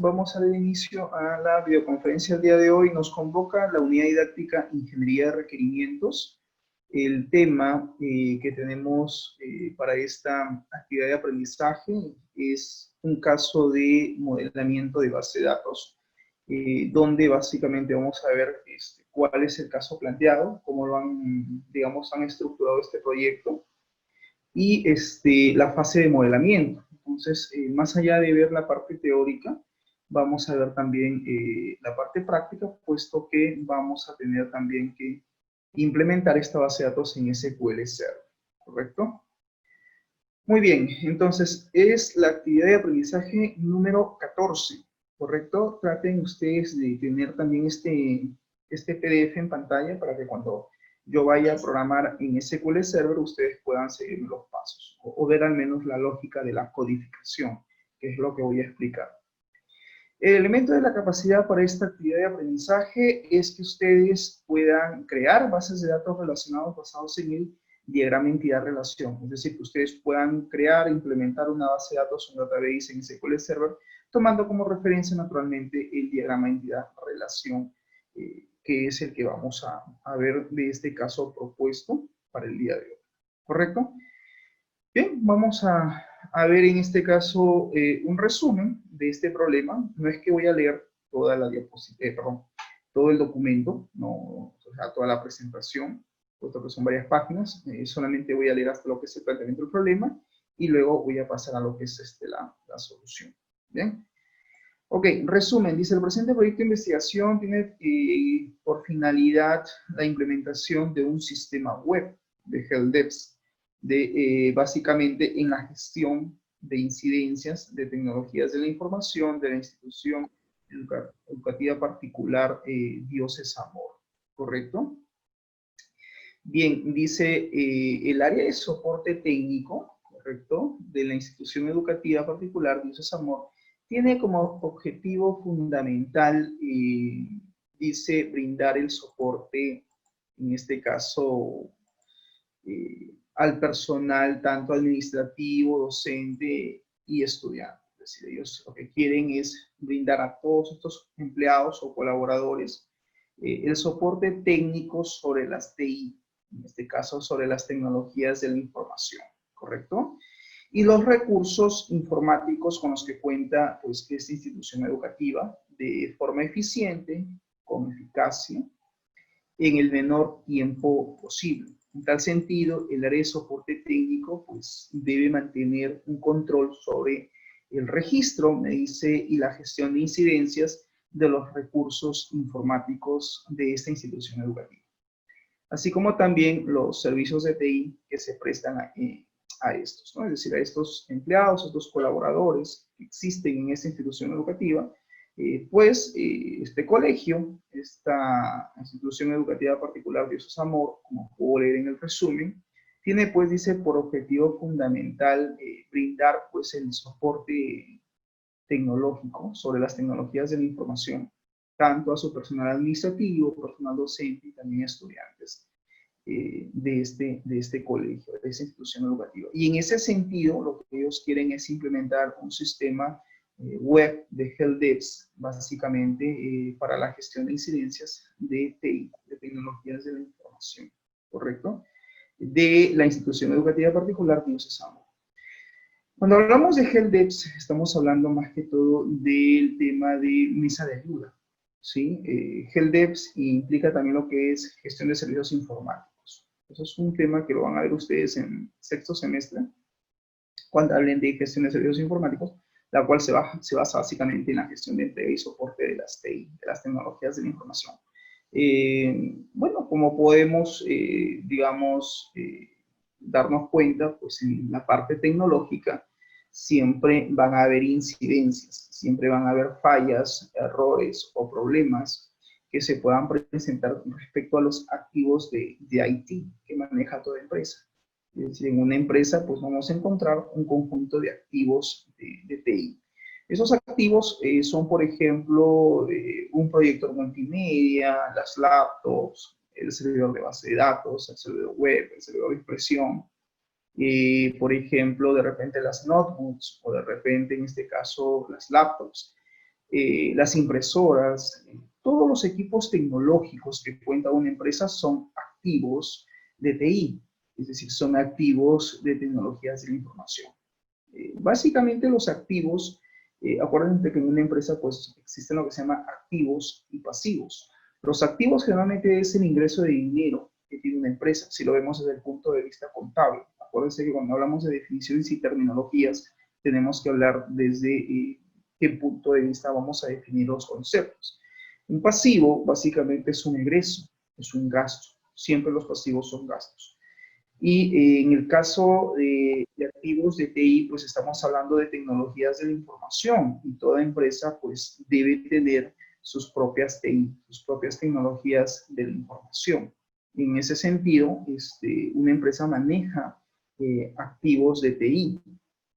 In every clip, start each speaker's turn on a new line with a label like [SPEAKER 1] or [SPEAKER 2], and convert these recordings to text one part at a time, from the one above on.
[SPEAKER 1] vamos a dar inicio a la videoconferencia del día de hoy. Nos convoca la unidad didáctica Ingeniería de Requerimientos. El tema que tenemos para esta actividad de aprendizaje es un caso de modelamiento de base de datos, donde básicamente vamos a ver cuál es el caso planteado, cómo lo han, digamos, han estructurado este proyecto y la fase de modelamiento. Entonces, más allá de ver la parte teórica, vamos a ver también la parte práctica, puesto que vamos a tener también que implementar esta base de datos en SQL Server, ¿correcto? Muy bien, entonces es la actividad de aprendizaje número 14, ¿correcto? Traten ustedes de tener también este PDF en pantalla para que cuando yo vaya a programar en SQL Server, ustedes puedan seguir los pasos o ver al menos la lógica de la codificación, que es lo que voy a explicar. El elemento de la capacidad para esta actividad de aprendizaje es que ustedes puedan crear bases de datos relacionados basados en el diagrama entidad-relación. Es decir, que ustedes puedan crear e implementar una base de datos, un database en SQL Server, tomando como referencia naturalmente el diagrama entidad-relación, que es el que vamos a ver de este caso propuesto para el día de hoy. ¿Correcto? Bien, vamos a ver en este caso un resumen de este problema. No es que voy a leer toda la diapositiva, perdón, todo el documento, no, o sea, toda la presentación, puesto que son varias páginas. Solamente voy a leer hasta lo que es el planteamiento del problema y luego voy a pasar a lo que es la solución. Bien. Ok, resumen, dice el presente proyecto de investigación tiene por finalidad la implementación de un sistema web de HelpDesk, básicamente en la gestión de incidencias de tecnologías de la información de la institución educativa particular Dioses Amor, ¿correcto? Bien, dice el área de soporte técnico, ¿correcto?, de la institución educativa particular Dioses Amor, tiene como objetivo fundamental, dice, brindar el soporte, en este caso, al personal tanto administrativo, docente y estudiante. Es decir, ellos lo que quieren es brindar a todos estos empleados o colaboradores el soporte técnico sobre las TI, en este caso sobre las tecnologías de la información, ¿correcto? Y los recursos informáticos con los que cuenta pues, esta institución educativa de forma eficiente, con eficacia, en el menor tiempo posible. En tal sentido, el área de soporte técnico pues, debe mantener un control sobre el registro, me dice, y la gestión de incidencias de los recursos informáticos de esta institución educativa, así como también los servicios de TI que se prestan a estos, ¿no? Es decir, a estos empleados, a estos colaboradores que existen en esta institución educativa, este colegio, esta institución educativa particular Dioses Amor, como puedo leer en el resumen, tiene, pues, dice, por objetivo fundamental brindar, pues, el soporte tecnológico sobre las tecnologías de la información, tanto a su personal administrativo, personal docente y también estudiantes de este colegio, de esta institución educativa. Y en ese sentido, lo que ellos quieren es implementar un sistema web de HelpDesk, básicamente para la gestión de incidencias de TI, de tecnologías de la información, ¿correcto?, de la institución educativa particular Dioses Amor. Cuando hablamos de HelpDesk, estamos hablando más que todo del tema de mesa de ayuda, ¿sí? HelpDesk implica también lo que es gestión de servicios informáticos. Eso es un tema que lo van a ver ustedes en sexto semestre, cuando hablen de gestión de servicios informáticos, la cual se basa básicamente en la gestión de entrega y soporte de las TI, de las tecnologías de la información. Bueno, como podemos, digamos, darnos cuenta, pues en la parte tecnológica siempre van a haber incidencias, siempre van a haber fallas, errores o problemas que se puedan presentar respecto a los activos de IT que maneja toda empresa. Es decir, en una empresa pues vamos a encontrar un conjunto de activos de TI. Esos activos son, por ejemplo, un proyector multimedia, las laptops, el servidor de base de datos, el servidor web, el servidor de impresión, por ejemplo, de repente las notebooks o de repente, en este caso, las laptops. las impresoras, todos los equipos tecnológicos que cuenta una empresa son activos de TI, es decir, son activos de tecnologías de la información. Básicamente los activos, acuérdense que en una empresa pues existen lo que se llama activos y pasivos. Los activos generalmente es el ingreso de dinero que tiene una empresa, si lo vemos desde el punto de vista contable. Acuérdense que cuando hablamos de definiciones y terminologías, tenemos que hablar desde qué punto de vista vamos a definir los conceptos. Un pasivo básicamente es un egreso, es un gasto. Siempre los pasivos son gastos. Y en el caso de activos de TI, pues estamos hablando de tecnologías de la información y toda empresa pues debe tener sus propias TI, sus propias tecnologías de la información. En ese sentido, una empresa maneja activos de TI.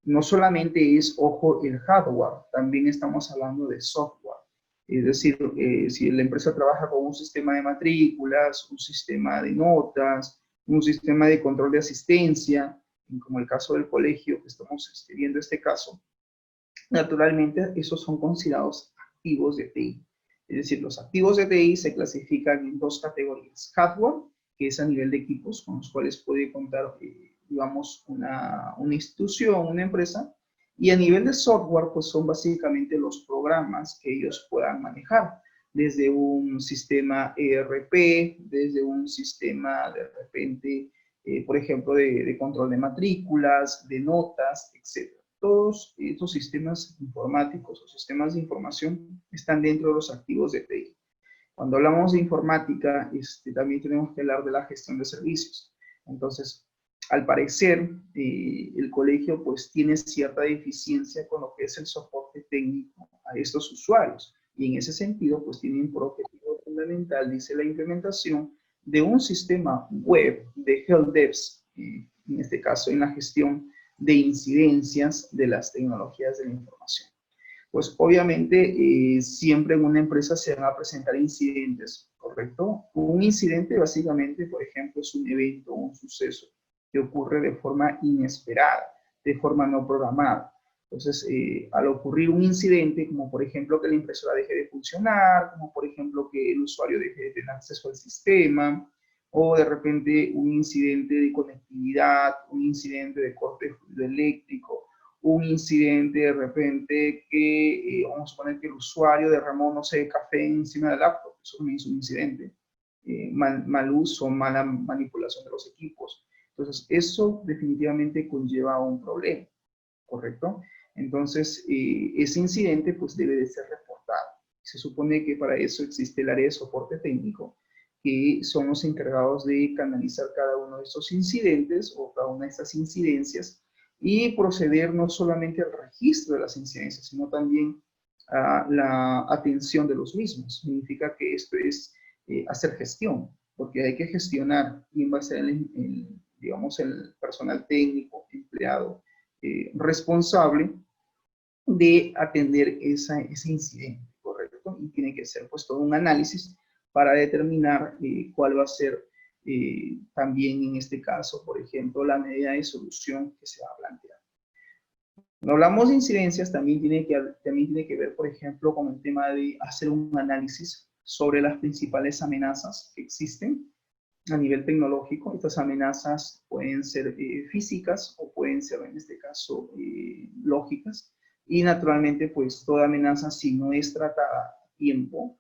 [SPEAKER 1] No solamente es, ojo, el hardware, también estamos hablando de software. Es decir, si la empresa trabaja con un sistema de matrículas, un sistema de notas, un sistema de control de asistencia, como el caso del colegio que estamos viendo este caso, naturalmente esos son considerados activos de TI. Es decir, los activos de TI se clasifican en dos categorías. Hardware, que es a nivel de equipos con los cuales puede contar, digamos, una institución, una empresa, y a nivel de software, pues son básicamente los programas que ellos puedan manejar, desde un sistema ERP, desde un sistema de repente, por ejemplo, de control de matrículas, de notas, etc. Todos estos sistemas informáticos o sistemas de información están dentro de los activos de TI. Cuando hablamos de informática, también tenemos que hablar de la gestión de servicios. Entonces, al parecer, el colegio pues tiene cierta deficiencia con lo que es el soporte técnico a estos usuarios. Y en ese sentido, pues tienen por objetivo fundamental, dice la implementación de un sistema web de helpdevs, en este caso en la gestión de incidencias de las tecnologías de la información. Pues obviamente siempre en una empresa se van a presentar incidentes, ¿correcto? Un incidente básicamente, por ejemplo, es un evento, un suceso que ocurre de forma inesperada, de forma no programada. Entonces, al ocurrir un incidente, como por ejemplo que la impresora deje de funcionar, como por ejemplo que el usuario deje de tener acceso al sistema, o de repente un incidente de conectividad, un incidente de corte de fluido eléctrico, un incidente de repente que, vamos a poner que el usuario derramó, no sé, café encima del laptop, eso también es un incidente, mal uso, mala manipulación de los equipos. Entonces, eso definitivamente conlleva un problema, ¿correcto? Entonces, ese incidente pues debe de ser reportado. Se supone que para eso existe el área de soporte técnico, que son los encargados de canalizar cada uno de estos incidentes o cada una de estas incidencias y proceder no solamente al registro de las incidencias, sino también a la atención de los mismos. Significa que esto es hacer gestión, porque hay que gestionar quién va a ser digamos, el personal técnico, empleado, responsable de atender ese incidente, ¿correcto? Y tiene que ser pues todo un análisis para determinar cuál va a ser también en este caso, por ejemplo, la medida de solución que se va a plantear. Cuando hablamos de incidencias, también tiene que ver, por ejemplo, con el tema de hacer un análisis sobre las principales amenazas que existen a nivel tecnológico. Estas amenazas pueden ser físicas o pueden ser, en este caso, lógicas. Y naturalmente, pues toda amenaza, si no es tratada a tiempo,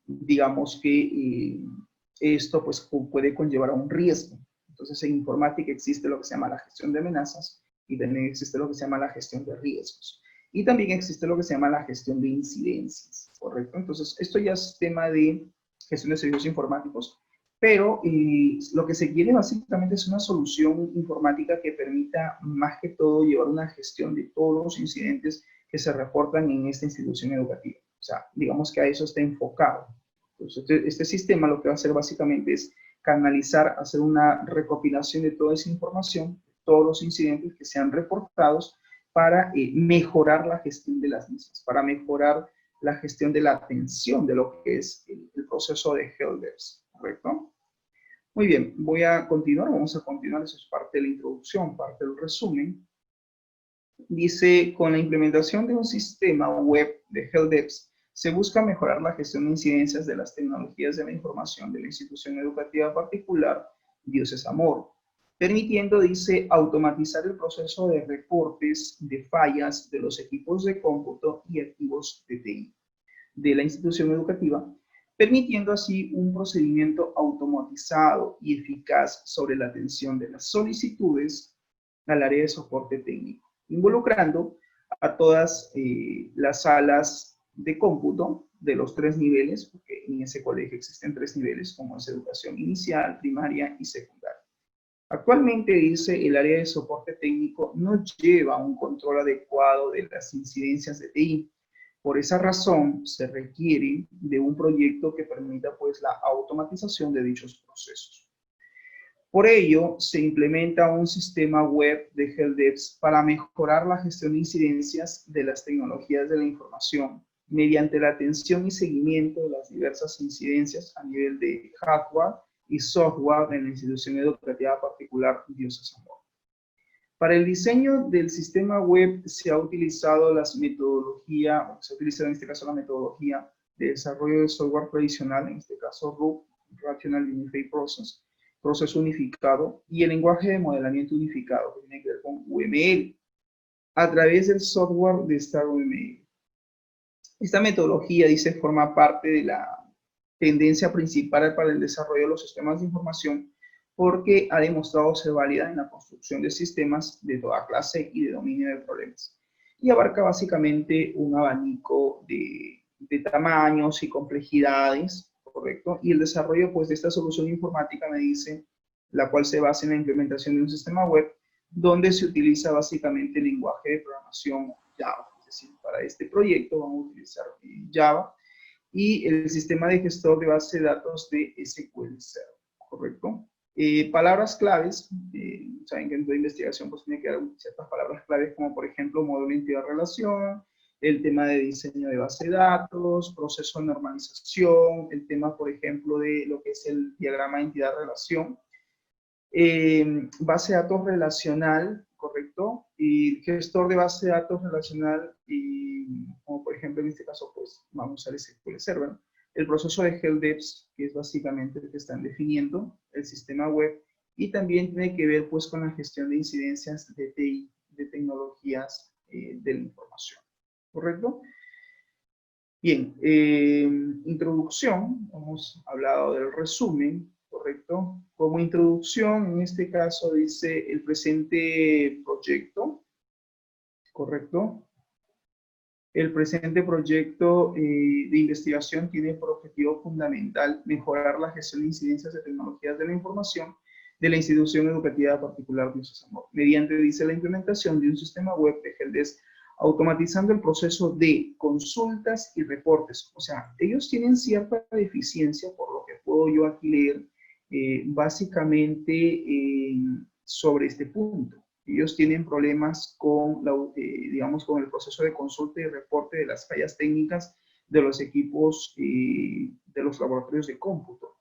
[SPEAKER 1] digamos que esto pues puede conllevar a un riesgo. Entonces, en informática existe lo que se llama la gestión de amenazas y también existe lo que se llama la gestión de riesgos. Y también existe lo que se llama la gestión de incidencias, ¿correcto? Entonces, esto ya es tema de gestión de servicios informáticos, pero lo que se quiere básicamente es una solución informática que permita más que todo llevar una gestión de todos los incidentes que se reportan en esta institución educativa. O sea, digamos que a eso está enfocado. Entonces, este sistema lo que va a hacer básicamente es canalizar, hacer una recopilación de toda esa información, todos los incidentes que sean reportados para mejorar la gestión de las mismas, para mejorar la gestión de la atención de lo que es el proceso de helpdevs, ¿correcto? Muy bien, voy a continuar, vamos a continuar, eso es parte de la introducción, parte del resumen. dice, con la implementación de un sistema web de HelpDesk, se busca mejorar la gestión de incidencias de las tecnologías de la información de la institución educativa particular Dioses Amor, permitiendo, dice, automatizar el proceso de reportes de fallas de los equipos de cómputo y activos de TI de la institución educativa, permitiendo así un procedimiento automatizado y eficaz sobre la atención de las solicitudes al área de soporte técnico, involucrando a todas las salas de cómputo de los 3 niveles, porque en ese colegio existen 3 niveles, como es educación inicial, primaria y secundaria. Actualmente, dice, el área de soporte técnico no lleva un control adecuado de las incidencias de TI. Por esa razón, se requiere de un proyecto que permita, pues, la automatización de dichos procesos. Por ello, se implementa un sistema web de HelpDesk para mejorar la gestión de incidencias de las tecnologías de la información mediante la atención y seguimiento de las diversas incidencias a nivel de hardware y software en la institución educativa particular Dioses Amor. Para el diseño del sistema web se ha utilizado la metodología de desarrollo de software tradicional, en este caso RUP, Rational Unified Process, proceso unificado, y el lenguaje de modelamiento unificado, que tiene que ver con UML, a través del software de StarUML. Esta metodología, dice, forma parte de la tendencia principal para el desarrollo de los sistemas de información porque ha demostrado ser válida en la construcción de sistemas de toda clase y de dominio de problemas. Y abarca básicamente un abanico de tamaños y complejidades, ¿correcto? Y el desarrollo, pues, de esta solución informática, me dice, la cual se basa en la implementación de un sistema web donde se utiliza básicamente el lenguaje de programación Java. Es decir, para este proyecto vamos a utilizar Java y el sistema de gestor de base de datos de SQL Server, ¿correcto? Palabras claves, saben que en toda investigación pues tiene que haber ciertas palabras claves como por ejemplo módulo entidad-relación, el tema de diseño de base de datos, proceso de normalización, el tema por ejemplo de lo que es el diagrama de entidad-relación, base de datos relacional, ¿correcto? Y gestor de base de datos relacional, y como por ejemplo en este caso, pues vamos a usar SQL Server. El proceso de HelpDesk, que es básicamente el que están definiendo, el sistema web, y también tiene que ver pues con la gestión de incidencias de TI, de tecnologías de la información, ¿correcto? Bien, introducción, hemos hablado del resumen, ¿correcto? Como introducción, en este caso dice el presente proyecto, ¿correcto? El presente proyecto de investigación tiene por objetivo fundamental mejorar la gestión de incidencias de tecnologías de la información de la institución educativa particular Dioses Amor, mediante, dice, la implementación de un sistema web de HelpDesk automatizando el proceso de consultas y reportes. O sea, ellos tienen cierta deficiencia, por lo que puedo yo aquí leer, básicamente sobre este punto. Ellos tienen problemas con, digamos, con el proceso de consulta y reporte de las fallas técnicas de los equipos de los laboratorios de cómputo.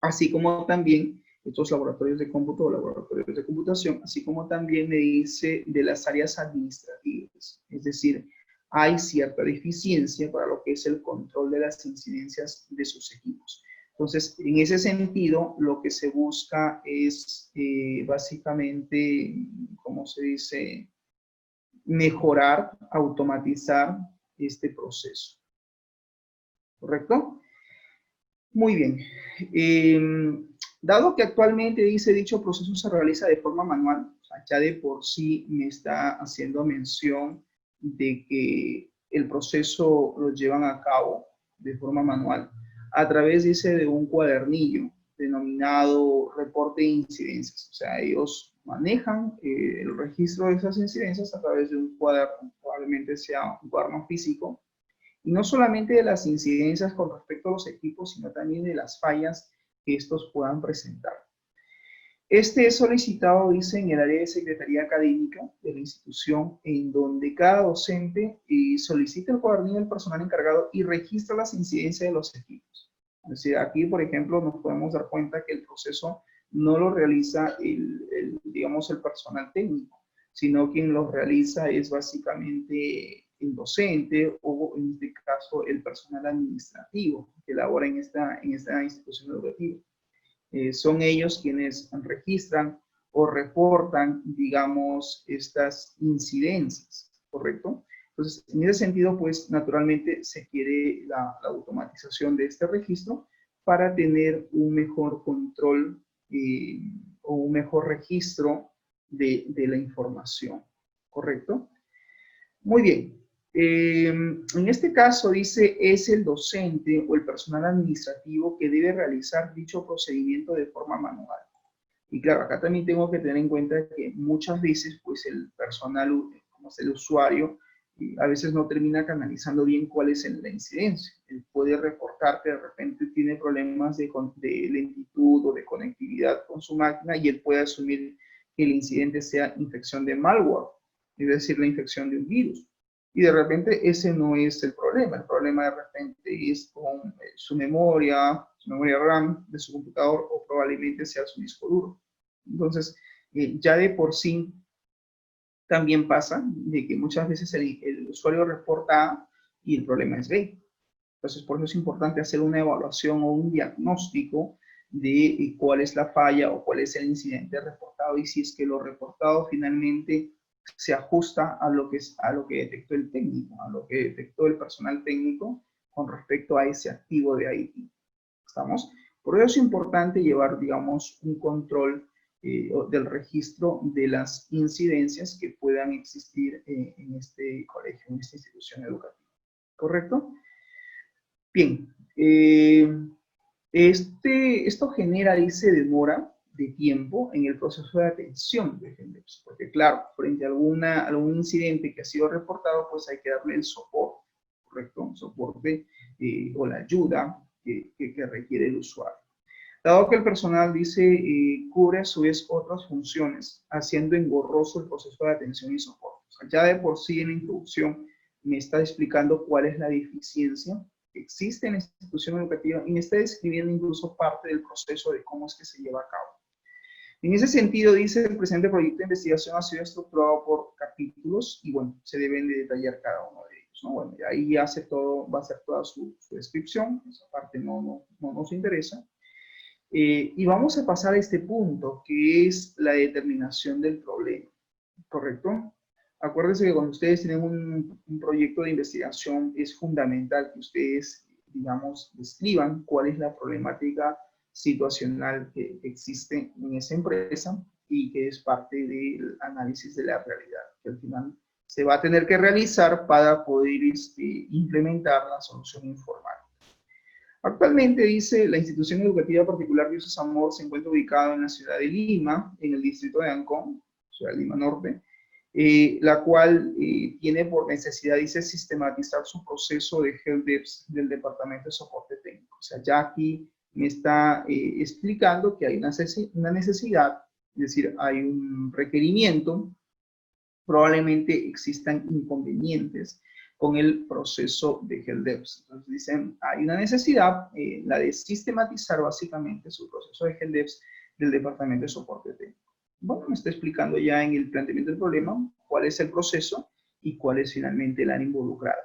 [SPEAKER 1] Así como también estos laboratorios de cómputo o laboratorios de computación, así como también me dice de las áreas administrativas. Es decir, hay cierta deficiencia para lo que es el control de las incidencias de sus equipos. Entonces, en ese sentido, lo que se busca es básicamente, ¿cómo se dice? Mejorar, automatizar este proceso. ¿Correcto? Muy bien. Dado que actualmente, dice, dicho proceso se realiza de forma manual, o sea, ya de por sí me está haciendo mención de que el proceso lo llevan a cabo de forma manual a través, dice, de un cuadernillo denominado reporte de incidencias. O sea, ellos manejan el registro de esas incidencias a través de un cuaderno, probablemente sea un cuaderno físico, y no solamente de las incidencias con respecto a los equipos, sino también de las fallas que estos puedan presentar. Este es solicitado, dice, en el área de secretaría académica de la institución, en donde cada docente solicita el cuadernillo del personal encargado y registra las incidencias de los equipos. Es decir, aquí, por ejemplo, nos podemos dar cuenta que el proceso no lo realiza digamos, el personal técnico, sino quien los realiza es básicamente el docente o en este caso el personal administrativo que labora en esta institución educativa. Son ellos quienes registran o reportan, digamos, estas incidencias, ¿correcto? Entonces, en ese sentido, pues, naturalmente se quiere la automatización de este registro para tener un mejor control o un mejor registro de la información, ¿correcto? Muy bien. En este caso dice, es el docente o el personal administrativo que debe realizar dicho procedimiento de forma manual. Y claro, acá también tengo que tener en cuenta que muchas veces, pues el personal, como es el usuario, a veces no termina canalizando bien cuál es la incidencia. Él puede reportar que de repente tiene problemas de lentitud o de conectividad con su máquina y él puede asumir que el incidente sea infección de malware, es decir, la infección de un virus. Y de repente ese no es el problema de repente es con su memoria RAM de su computador o probablemente sea su disco duro. Entonces, ya de por sí también pasa de que muchas veces el usuario reporta A y el problema es B. Entonces, por eso es importante hacer una evaluación o un diagnóstico de cuál es la falla o cuál es el incidente reportado y si es que lo reportado finalmente se ajusta a lo que detectó el técnico, a lo que detectó el personal técnico con respecto a ese activo de IT. ¿Estamos? Por eso es importante llevar, digamos, un control del registro de las incidencias que puedan existir en este colegio, en esta institución educativa. ¿Correcto? Bien, esto genera, dice, demora de tiempo en el proceso de atención de GENDEPS, porque claro, frente a algún incidente que ha sido reportado, pues hay que darle el soporte, ¿correcto? Soporte o la ayuda que requiere el usuario. Dado que el personal, dice, cubre a su vez otras funciones, haciendo engorroso el proceso de atención y soporte. O sea, ya de por sí en la introducción me está explicando cuál es la deficiencia que existe en la institución educativa y me está describiendo incluso parte del proceso de cómo es que se lleva a cabo. En ese sentido, dice, el presente proyecto de investigación ha sido estructurado por capítulos y, bueno, se deben de detallar cada uno de ellos, ¿no? Bueno, ahí hace todo, va a hacer toda su descripción, esa parte no nos interesa. Y vamos a pasar a este punto, que es la determinación del problema, ¿correcto? Acuérdense que cuando ustedes tienen un proyecto de investigación, es fundamental que ustedes, digamos, describan cuál es la problemática situacional que existe en esa empresa y que es parte del análisis de la realidad, que al final se va a tener que realizar para poder implementar la solución informal. Actualmente, dice, la institución educativa particular Dioses Amor se encuentra ubicada en la ciudad de Lima, en el distrito de Ancón, ciudad de Lima Norte, la cual tiene por necesidad, dice, sistematizar su proceso de HelpDesk del Departamento de Soporte Técnico. O sea, ya aquí me está explicando que hay una necesidad, es decir, hay un requerimiento, probablemente existan inconvenientes con el proceso de HelpDesk. Entonces dicen, hay una necesidad, la de sistematizar básicamente su proceso de HelpDesk del Departamento de Soporte Técnico. Bueno, me está explicando ya en el planteamiento del problema cuál es el proceso y cuál es finalmente el área involucrada.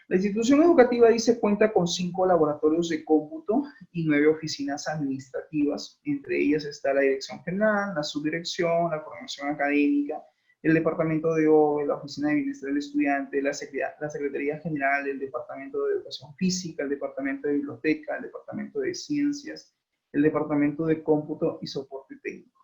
[SPEAKER 1] La institución educativa, dice, cuenta con 5 laboratorios de cómputo y 9 oficinas administrativas. Entre ellas está la dirección general, la subdirección, la coordinación académica, el departamento de OE, la oficina de bienestar del estudiante, la secretaría general, el departamento de educación física, el departamento de biblioteca, el departamento de ciencias, el departamento de cómputo y soporte técnico.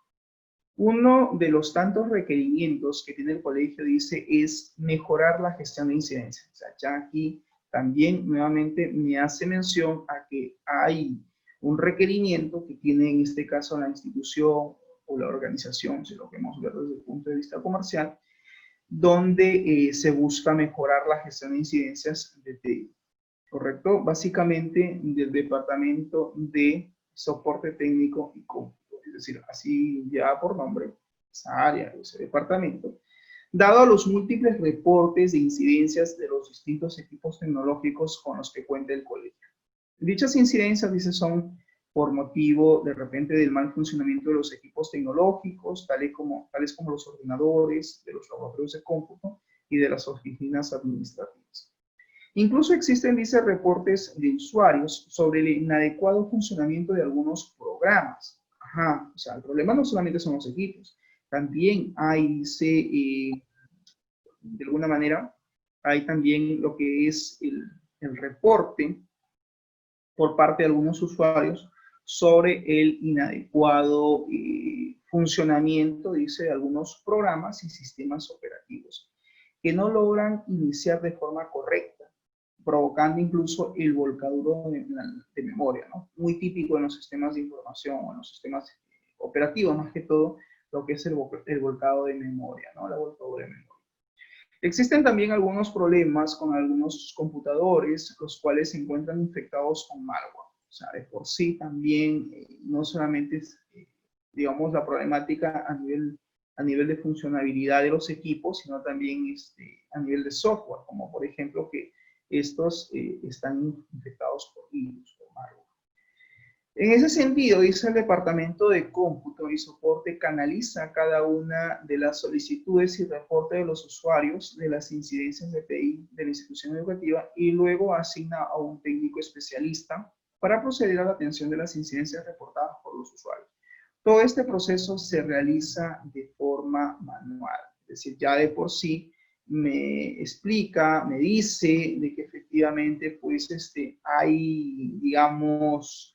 [SPEAKER 1] Uno de los tantos requerimientos que tiene el colegio, dice, es mejorar la gestión de incidencias. O sea, ya aquí también nuevamente me hace mención a que hay un requerimiento que tiene en este caso la institución o la organización, si lo queremos ver desde el punto de vista comercial, donde se busca mejorar la gestión de incidencias de TI, ¿correcto? Básicamente del departamento de soporte técnico y cómputo, es decir, así ya por nombre, esa área, ese departamento, dado a los múltiples reportes de incidencias de los distintos equipos tecnológicos con los que cuenta el colegio. Dichas incidencias, dice, son por motivo de repente del mal funcionamiento de los equipos tecnológicos, tales como los ordenadores, de los laboratorios de cómputo y de las oficinas administrativas. Incluso existen, dice, reportes de usuarios sobre el inadecuado funcionamiento de algunos programas. Ajá, o sea, el problema no solamente son los equipos, también hay, dice, de alguna manera, hay también lo que es el reporte por parte de algunos usuarios sobre el inadecuado funcionamiento, dice, de algunos programas y sistemas operativos que no logran iniciar de forma correcta, provocando incluso el volcaduro de memoria, ¿no? Muy típico en los sistemas de información o en los sistemas operativos, más que todo, lo que es el volcado de memoria, ¿no? La volcadura de memoria. Existen también algunos problemas con algunos computadores, los cuales se encuentran infectados con malware. O sea, de por sí también, no solamente es, digamos, la problemática a nivel de funcionalidad de los equipos, sino también a nivel de software, como por ejemplo que estos están infectados por virus, por malware. En ese sentido, dice el Departamento de Cómputo y Soporte canaliza cada una de las solicitudes y reportes de los usuarios de las incidencias de TI de la institución educativa y luego asigna a un técnico especialista para proceder a la atención de las incidencias reportadas por los usuarios. Todo este proceso se realiza de forma manual, es decir, ya de por sí me explica, me dice de que efectivamente pues hay, digamos,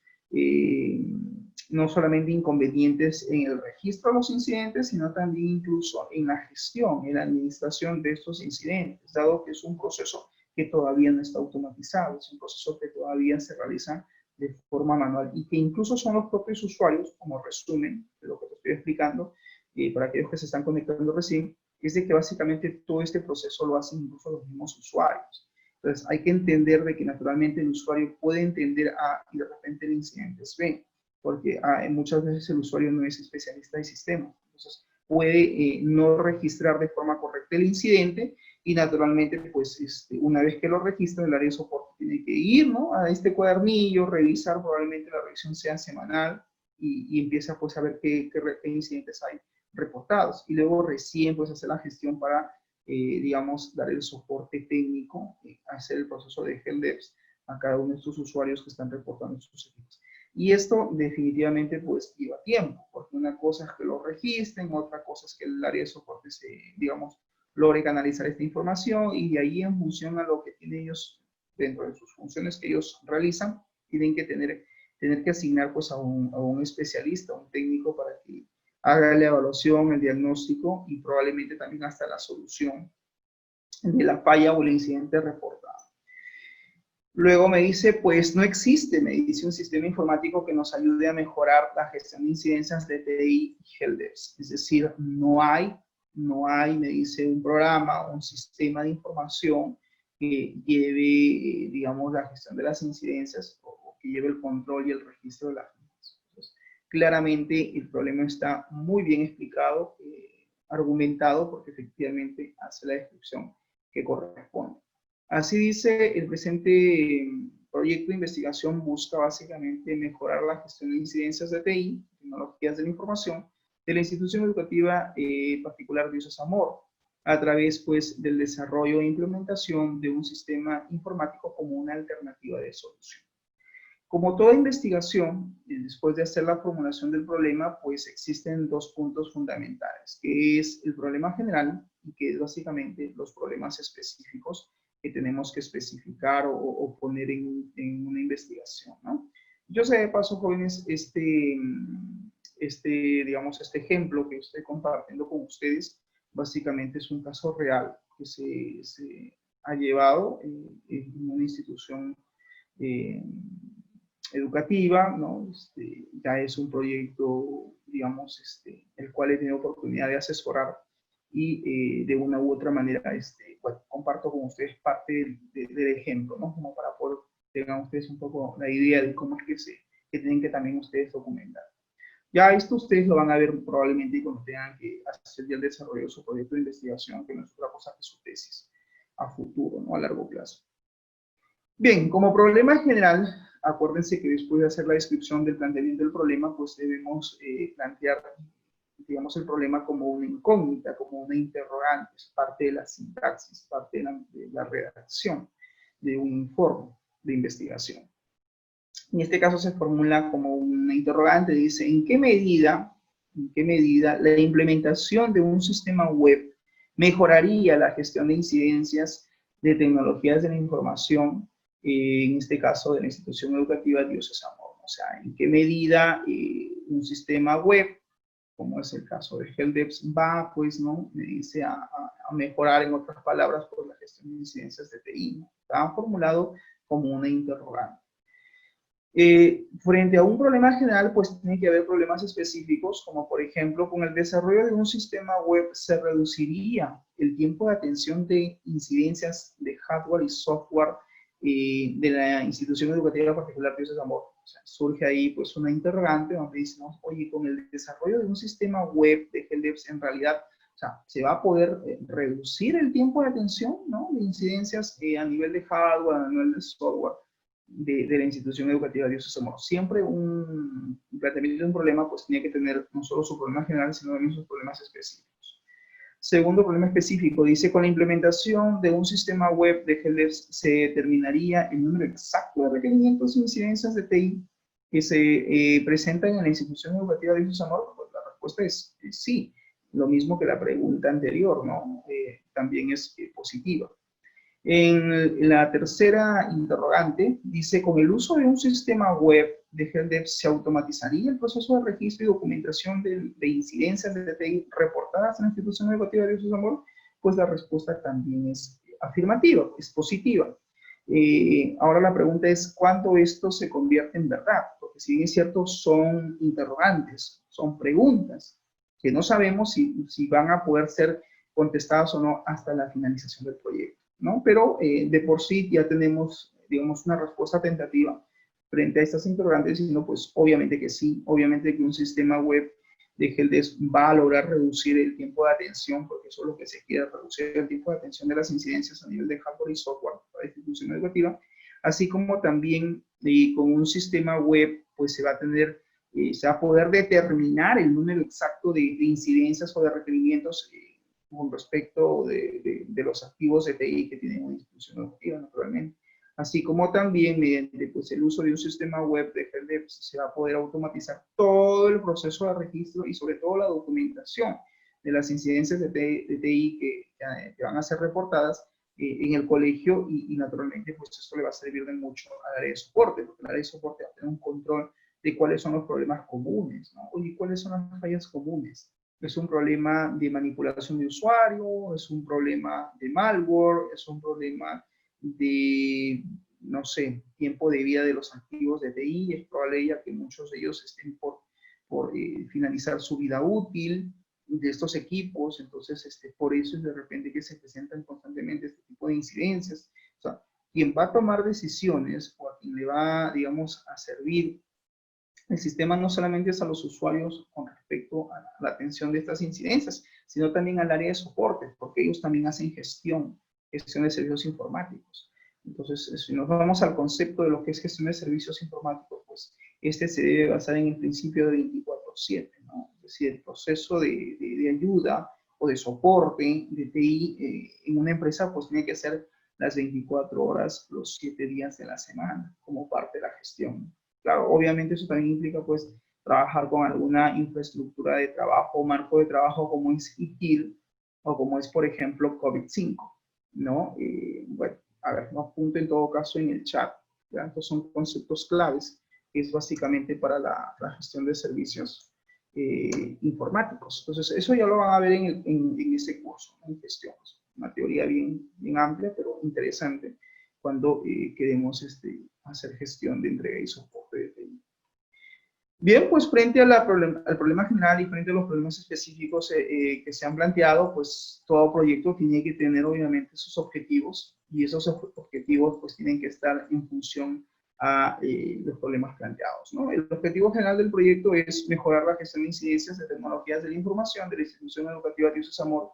[SPEAKER 1] no solamente inconvenientes en el registro de los incidentes, sino también incluso en la gestión, en la administración de estos incidentes, dado que es un proceso que todavía no está automatizado, es un proceso que todavía se realiza de forma manual y que incluso son los propios usuarios, como resumen de lo que te estoy explicando, para aquellos que se están conectando recién, es de que básicamente todo este proceso lo hacen incluso los mismos usuarios. Entonces hay que entender de que naturalmente el usuario puede entender A y de repente el incidente es B, porque muchas veces el usuario no es especialista de sistemas. Entonces puede no registrar de forma correcta el incidente y naturalmente pues una vez que lo registra el área de soporte tiene que ir, ¿no?, a este cuadernillo, revisar, probablemente la revisión sea semanal y empieza pues a ver qué incidentes hay reportados y luego recién pues hacer la gestión para digamos, dar el soporte técnico, hacer el proceso de helpdesk a cada uno de estos usuarios que están reportando sus equipos. Y esto definitivamente pues lleva tiempo, porque una cosa es que lo registren, otra cosa es que el área de soporte se, digamos, logre canalizar esta información y de ahí en función a lo que tienen ellos dentro de sus funciones que ellos realizan, tienen que tener que asignar pues a un especialista, a un técnico para que haga la evaluación, el diagnóstico y probablemente también hasta la solución de la falla o el incidente reportado. Luego me dice, pues no existe, me dice, un sistema informático que nos ayude a mejorar la gestión de incidencias de TI y helpdesk. Es decir, no hay, me dice, un programa, un sistema de información que lleve, digamos, la gestión de las incidencias o que lleve el control y el registro de las mismas. Claramente el problema está muy bien explicado, argumentado, porque efectivamente hace la descripción que corresponde. Así dice, el presente proyecto de investigación busca básicamente mejorar la gestión de incidencias de TI, tecnologías de la información, de la institución educativa particular de Dioses Amor, a través pues del desarrollo e implementación de un sistema informático como una alternativa de solución. Como toda investigación, después de hacer la formulación del problema, pues existen dos puntos fundamentales, que es el problema general y que es básicamente los problemas específicos que tenemos que especificar o poner en una investigación, ¿no? Yo sé de paso, jóvenes, digamos, este ejemplo que estoy compartiendo con ustedes, básicamente es un caso real que se ha llevado en una institución educativa, ¿no? Ya es un proyecto, digamos, el cual he tenido oportunidad de asesorar y de una u otra manera pues, comparto con ustedes parte del ejemplo, ¿no? Como para poder tengan ustedes un poco la idea de cómo es que tienen que también ustedes documentar. Ya esto ustedes lo van a ver probablemente cuando tengan que hacer ya el desarrollo de su proyecto de investigación, que no es otra cosa que su tesis a futuro, ¿no? A largo plazo. Bien, como problema general, acuérdense que después de hacer la descripción del planteamiento del problema, pues debemos plantear, digamos, el problema como una incógnita, como una interrogante, es parte de la sintaxis, parte de la redacción de un informe de investigación. En este caso se formula como una interrogante, dice, ¿en qué medida la implementación de un sistema web mejoraría la gestión de incidencias de tecnologías de la información, en este caso de la institución educativa Dios es Amor? O sea, ¿en qué medida un sistema web, como es el caso de Heldeps, va, pues, ¿no? Me dice a mejorar, en otras palabras, por la gestión de incidencias de TI, ¿no? Está formulado como una interrogante. Frente a un problema general, pues tiene que haber problemas específicos, como por ejemplo, con el desarrollo de un sistema web se reduciría el tiempo de atención de incidencias de hardware y software de la institución educativa particular Dios es Amor. O sea, surge ahí pues una interrogante donde decimos, oye, con el desarrollo de un sistema web de Heldeps, en realidad, o sea, se va a poder reducir el tiempo de atención, ¿no? De incidencias a nivel de hardware, a nivel de software de la institución educativa Dios es Amor. Siempre un planteamiento de un problema pues tiene que tener no solo su problema general, sino también sus problemas específicos. Segundo problema específico, dice, con la implementación de un sistema web de Heldeps se determinaría el número exacto de requerimientos e incidencias de TI que se presentan en la institución educativa Dios es Amor. Pues la respuesta es sí, lo mismo que la pregunta anterior, ¿no? También es positiva. En la tercera interrogante, dice, con el uso de un sistema web de Heldeps, ¿se automatizaría el proceso de registro y documentación de incidencias de TI reportadas en la institución educativa de Dios es Amor? Pues la respuesta también es afirmativa, es positiva. Ahora la pregunta es, ¿cuándo esto se convierte en verdad? Porque si bien es cierto, son interrogantes, son preguntas, que no sabemos si van a poder ser contestadas o no hasta la finalización del proyecto, ¿no? Pero de por sí ya tenemos, digamos, una respuesta tentativa frente a estas interrogantes, sino pues obviamente que sí, obviamente que un sistema web de Heldeps va a lograr reducir el tiempo de atención, porque eso es lo que se quiere, reducir el tiempo de atención de las incidencias a nivel de hardware y software para la institución educativa, así como también con un sistema web pues se va a tener, se va a poder determinar el número exacto de incidencias o de requerimientos con respecto de los activos de TI que tiene una institución educativa, naturalmente. Así como también mediante pues, el uso de un sistema web de Heldeps se va a poder automatizar todo el proceso de registro y sobre todo la documentación de las incidencias de TI que van a ser reportadas en el colegio y naturalmente pues esto le va a servir de mucho al área de soporte, porque el área de soporte va a tener un control de cuáles son los problemas comunes, ¿no? Oye, ¿cuáles son las fallas comunes? ¿Es un problema de manipulación de usuario? ¿Es un problema de malware? ¿Es un problema de, no sé, tiempo de vida de los activos de TI? Es probable ya que muchos de ellos estén por finalizar su vida útil de estos equipos, entonces por eso es de repente que se presentan constantemente este tipo de incidencias. O sea, quien va a tomar decisiones o a quien le va, digamos, a servir el sistema no solamente es a los usuarios con respecto a la atención de estas incidencias, sino también al área de soporte, porque ellos también hacen gestión de servicios informáticos. Entonces, si nos vamos al concepto de lo que es gestión de servicios informáticos, pues este se debe basar en el principio de 24/7, ¿no? Es decir, el proceso de ayuda o de soporte de TI en una empresa, pues tiene que ser las 24 horas, los 7 días de la semana, como parte de la gestión. Claro, obviamente eso también implica pues trabajar con alguna infraestructura de trabajo, marco de trabajo como es ITIL o como es por ejemplo COVID-5, ¿no? Bueno, a ver, no apunto en todo caso en el chat, ¿ya? Estos son conceptos claves, que es básicamente para la gestión de servicios informáticos. Entonces, eso ya lo van a ver en ese curso, en gestión. Una teoría bien amplia, pero interesante cuando queremos hacer gestión de entrega y soporte de TI. Bien, pues frente al problema general y frente a los problemas específicos que se han planteado, pues todo proyecto tiene que tener obviamente sus objetivos y esos objetivos pues tienen que estar en función a los problemas planteados, ¿no? El objetivo general del proyecto es mejorar la gestión de incidencias de tecnologías de la información de la institución educativa Dios es Amor.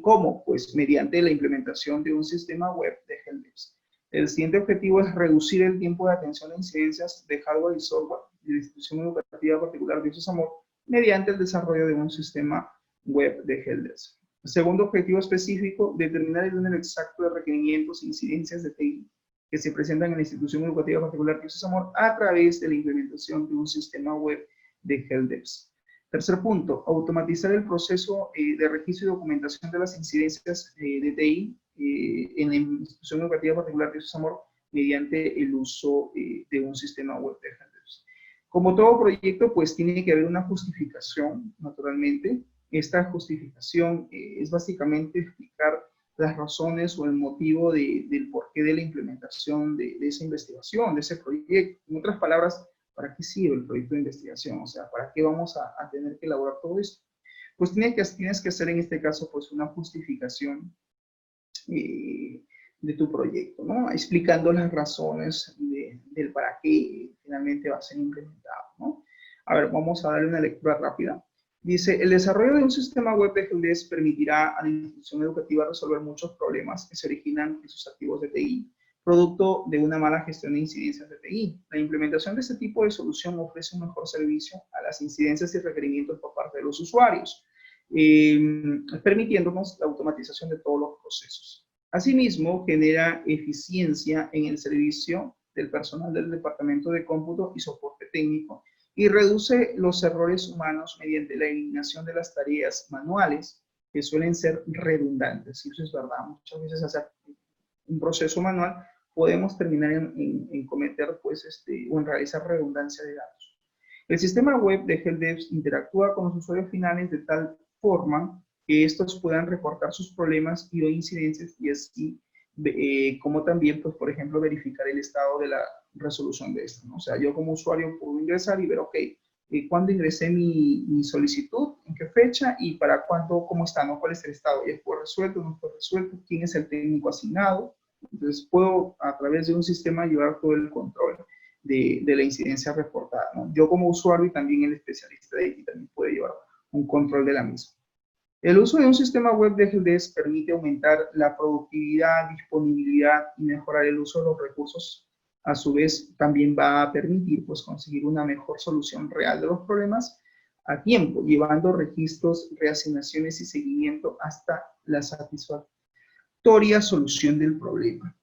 [SPEAKER 1] ¿Cómo? Pues mediante la implementación de un sistema web de Heldeps. El siguiente objetivo es reducir el tiempo de atención a incidencias de hardware y software de la institución educativa particular de Dios Amor mediante el desarrollo de un sistema web de helpdesk. El segundo objetivo específico, determinar el número exacto de requerimientos e incidencias de TI que se presentan en la institución educativa particular de Dios Amor a través de la implementación de un sistema web de helpdesk. Tercer punto, automatizar el proceso de registro y documentación de las incidencias de TI en la institución educativa particular de Dios Amor mediante el uso de un sistema web de helpdesk. Como todo proyecto, pues tiene que haber una justificación, naturalmente. Esta justificación es básicamente explicar las razones o el motivo del porqué de la implementación de esa investigación, de ese proyecto. En otras palabras, ¿para qué sirve el proyecto de investigación? O sea, ¿para qué vamos a tener que elaborar todo esto? Pues tienes que hacer en este caso pues una justificación de tu proyecto, ¿no? Explicando las razones del para qué finalmente va a ser implementado, ¿no? A ver, vamos a darle una lectura rápida. Dice, el desarrollo de un sistema web de helpdesk permitirá a la institución educativa resolver muchos problemas que se originan en sus activos de TI, producto de una mala gestión de incidencias de TI. La implementación de este tipo de solución ofrece un mejor servicio a las incidencias y requerimientos por parte de los usuarios, permitiéndonos la automatización de todos los procesos. Asimismo, genera eficiencia en el servicio del personal del Departamento de Cómputo y Soporte Técnico y reduce los errores humanos mediante la eliminación de las tareas manuales que suelen ser redundantes. Y eso es verdad, muchas veces hacer un proceso manual podemos terminar en cometer pues, o en realizar redundancia de datos. El sistema web de helpdesk interactúa con los usuarios finales de tal forma que estos puedan reportar sus problemas y o incidencias y así como también, pues, por ejemplo, verificar el estado de la resolución de esto, ¿no? O sea, yo como usuario puedo ingresar y ver, ok, ¿cuándo ingresé mi solicitud? ¿En qué fecha? ¿Y para cuándo? ¿Cómo está? ¿No? ¿Cuál es el estado? ¿Ya fue resuelto? ¿No fue resuelto? ¿Quién es el técnico asignado? Entonces, puedo a través de un sistema llevar todo el control de la incidencia reportada, ¿no? Yo como usuario y también el especialista de IT también puede llevar un control de la misma. El uso de un sistema web de helpdesk permite aumentar la productividad, disponibilidad y mejorar el uso de los recursos. A su vez, también va a permitir pues, conseguir una mejor solución real de los problemas a tiempo, llevando registros, reasignaciones y seguimiento hasta la satisfactoria solución del problema.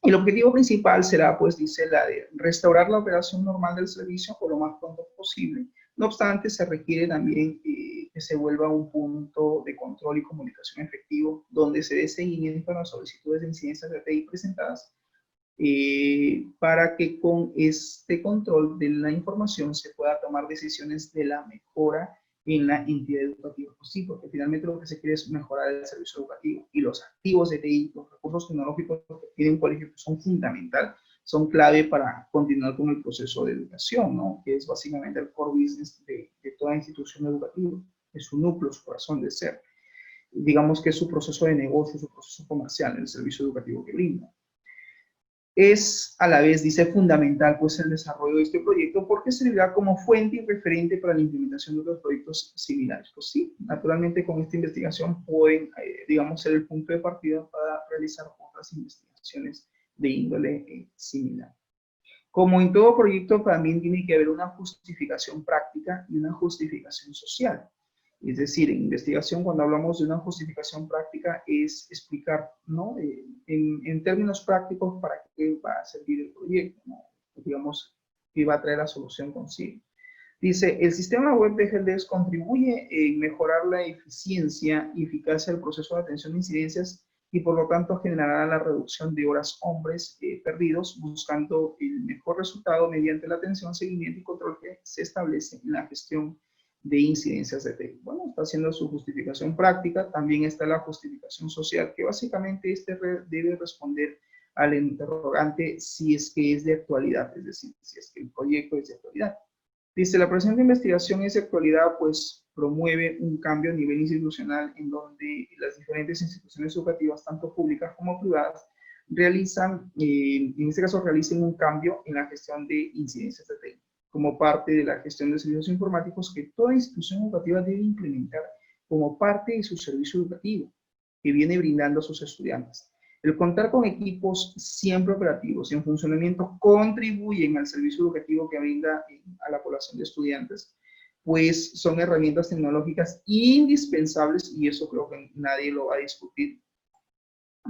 [SPEAKER 1] El objetivo principal será, pues, dice, la de restaurar la operación normal del servicio por lo más pronto posible. No obstante, se requiere también que se vuelva un punto de control y comunicación efectivo, donde se dé seguimiento a las solicitudes de incidencias de TI presentadas, para que con este control de la información se pueda tomar decisiones de la mejora en la entidad educativa. Pues sí, porque finalmente lo que se quiere es mejorar el servicio educativo y los activos de TI, los recursos tecnológicos que tiene un colegio son fundamental, son clave para continuar con el proceso de educación, ¿no? Que es básicamente el core business de toda institución educativa, es su núcleo, su razón de ser. Digamos que es su proceso de negocio, su proceso comercial, el servicio educativo que brinda. Es a la vez, dice, fundamental pues el desarrollo de este proyecto porque servirá como fuente y referente para la implementación de otros proyectos similares. Pues sí, naturalmente con esta investigación pueden, digamos, ser el punto de partida para realizar otras investigaciones de índole similar. Como en todo proyecto, también tiene que haber una justificación práctica y una justificación social. Es decir, en investigación, cuando hablamos de una justificación práctica, es explicar, ¿no? En términos prácticos, para qué va a servir el proyecto, ¿no? Digamos, qué va a traer la solución consigo. Dice, el sistema web de helpdesk contribuye en mejorar la eficiencia y eficacia del proceso de atención de incidencias y por lo tanto generará la reducción de horas hombres perdidos, buscando el mejor resultado mediante la atención, seguimiento y control que se establece en la gestión de incidencias de TI. Bueno, está haciendo su justificación práctica, también está la justificación social, que básicamente debe responder al interrogante si es que es de actualidad, es decir, si es que el proyecto es de actualidad. Dice, la presente investigación es de actualidad, pues promueve un cambio a nivel institucional en donde las diferentes instituciones educativas, tanto públicas como privadas, realizan, en este caso, realicen un cambio en la gestión de incidencias de TI, como parte de la gestión de servicios informáticos que toda institución educativa debe implementar como parte de su servicio educativo que viene brindando a sus estudiantes. El contar con equipos siempre operativos y en funcionamiento contribuyen al servicio educativo que brinda a la población de estudiantes, pues son herramientas tecnológicas indispensables, y eso creo que nadie lo va a discutir,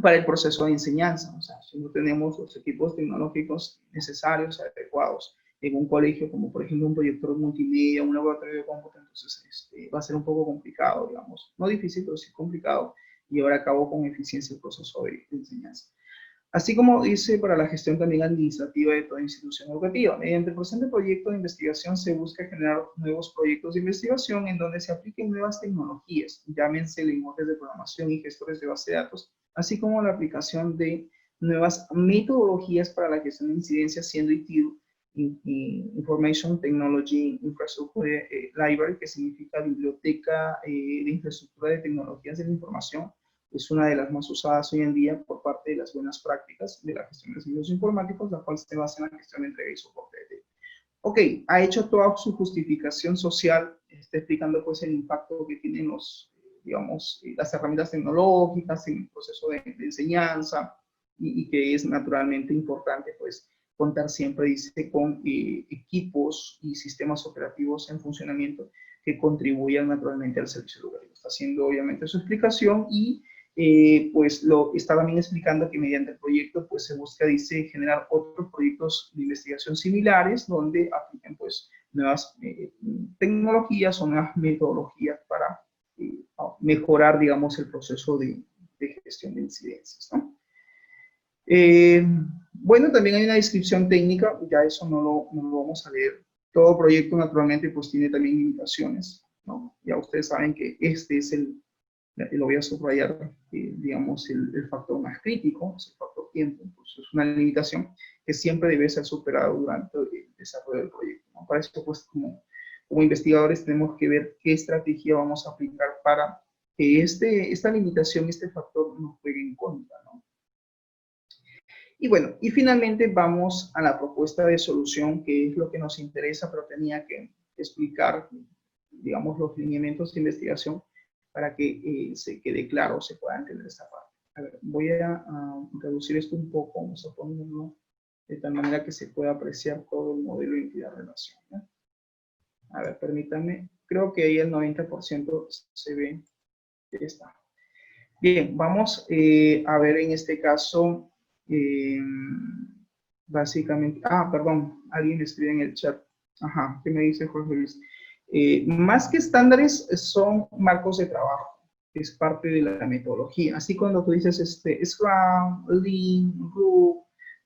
[SPEAKER 1] para el proceso de enseñanza. O sea, si no tenemos los equipos tecnológicos necesarios, adecuados, en un colegio, como por ejemplo un proyector multimedia, un laboratorio de cómputo, entonces va a ser un poco complicado, digamos, no difícil, pero sí complicado llevar a cabo con eficiencia el proceso de enseñanza. Así como dice para la gestión también administrativa de toda institución educativa. Mediante el presente proyecto de investigación se busca generar nuevos proyectos de investigación en donde se apliquen nuevas tecnologías, llámense lenguajes de programación y gestores de base de datos, así como la aplicación de nuevas metodologías para la gestión de incidencias, siendo ITIL, Information Technology Infrastructure Library, que significa Biblioteca de Infraestructura de Tecnologías de la Información. Es una de las más usadas hoy en día por parte de las buenas prácticas de la gestión de servicios informáticos, la cual se basa en la gestión de entrega y soporte de TI. Ok, ha hecho toda su justificación social, está explicando pues el impacto que tienen los, digamos, las herramientas tecnológicas en el proceso de enseñanza, y que es naturalmente importante pues contar siempre, dice, con equipos y sistemas operativos en funcionamiento que contribuyan naturalmente al servicio educativo. Está haciendo obviamente su explicación, y pues lo está también explicando que mediante el proyecto pues se busca, dice, generar otros proyectos de investigación similares donde apliquen pues nuevas tecnologías o nuevas metodologías para mejorar, digamos, el proceso de gestión de incidencias, ¿no? Bueno, también hay una descripción técnica, ya eso no lo vamos a leer. Todo proyecto naturalmente pues tiene también limitaciones, ¿no? Ya ustedes saben que este es lo voy a subrayar, digamos, el factor más crítico, es el factor tiempo. Pues es una limitación que siempre debe ser superada durante el desarrollo del proyecto, ¿no? Para eso, pues, como investigadores tenemos que ver qué estrategia vamos a aplicar para que esta limitación, este factor nos juegue en contra, ¿no? Y bueno, y finalmente vamos a la propuesta de solución, que es lo que nos interesa, pero tenía que explicar, digamos, los lineamientos de investigación para que se quede claro, se pueda entender esta parte. A ver, voy a reducir esto un poco, vamos a ponerlo de tal manera que se pueda apreciar todo el modelo de entidad-relación, ¿no? A ver, permítanme, creo que ahí el 90% se ve, está. Bien, vamos a ver en este caso, básicamente, perdón, alguien escribe en el chat. Ajá, ¿qué me dice Jorge Luis? Más que estándares, son marcos de trabajo, es parte de la metodología. Así cuando tú dices Scrum, Lean, Groove,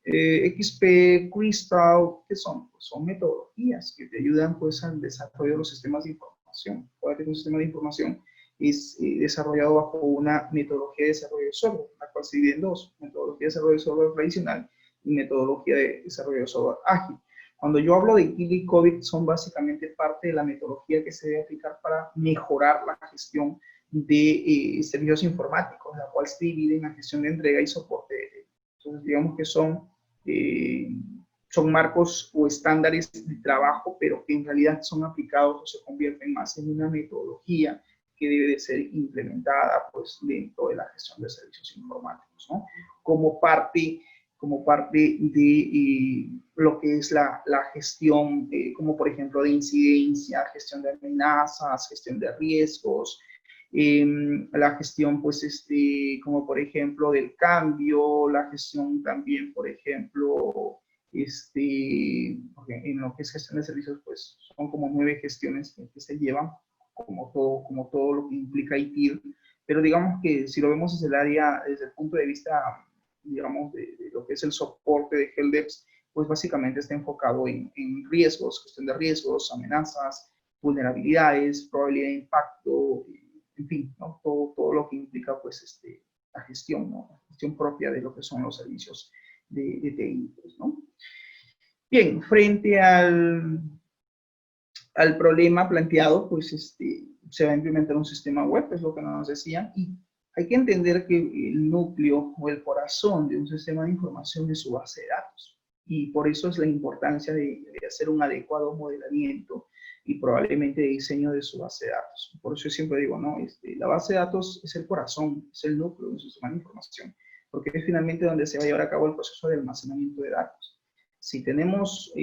[SPEAKER 1] XP, Crystal, ¿qué son? Pues son metodologías que te ayudan pues al desarrollo de los sistemas de información. Puede tener un sistema de información es desarrollado bajo una metodología de desarrollo de software, la cual se divide en dos: metodología de desarrollo de software tradicional y metodología de desarrollo de software ágil. Cuando yo hablo de KIL y COVID, son básicamente parte de la metodología que se debe aplicar para mejorar la gestión de servicios informáticos, la cual se divide en la gestión de entrega y soporte. Entonces, digamos que son marcos o estándares de trabajo, pero que en realidad son aplicados o se convierten más en una metodología que debe de ser implementada pues dentro de la gestión de servicios informáticos, ¿no? Como parte de lo que es la gestión, como por ejemplo de incidencia, gestión de amenazas, gestión de riesgos, la gestión pues como por ejemplo del cambio, la gestión también por ejemplo en lo que es gestión de servicios pues son como 9 gestiones que se llevan, como todo lo que implica ITIL, pero digamos que si lo vemos desde el área, desde el punto de vista, digamos, de lo que es el soporte de HelpDesk, pues básicamente está enfocado en riesgos, gestión de riesgos, amenazas, vulnerabilidades, probabilidad de impacto, en fin, ¿no? Todo lo que implica pues la gestión, ¿no? La gestión propia de lo que son los servicios de TI, pues, ¿no? Bien, frente al problema planteado, pues se va a implementar un sistema web, es lo que nos decían, y hay que entender que el núcleo o el corazón de un sistema de información es su base de datos, y por eso es la importancia de hacer un adecuado modelamiento y probablemente de diseño de su base de datos. Por eso yo siempre digo, ¿no? La base de datos es el corazón, es el núcleo de un sistema de información. porque es finalmente donde se va a llevar a cabo el proceso de almacenamiento de datos. Si tenemos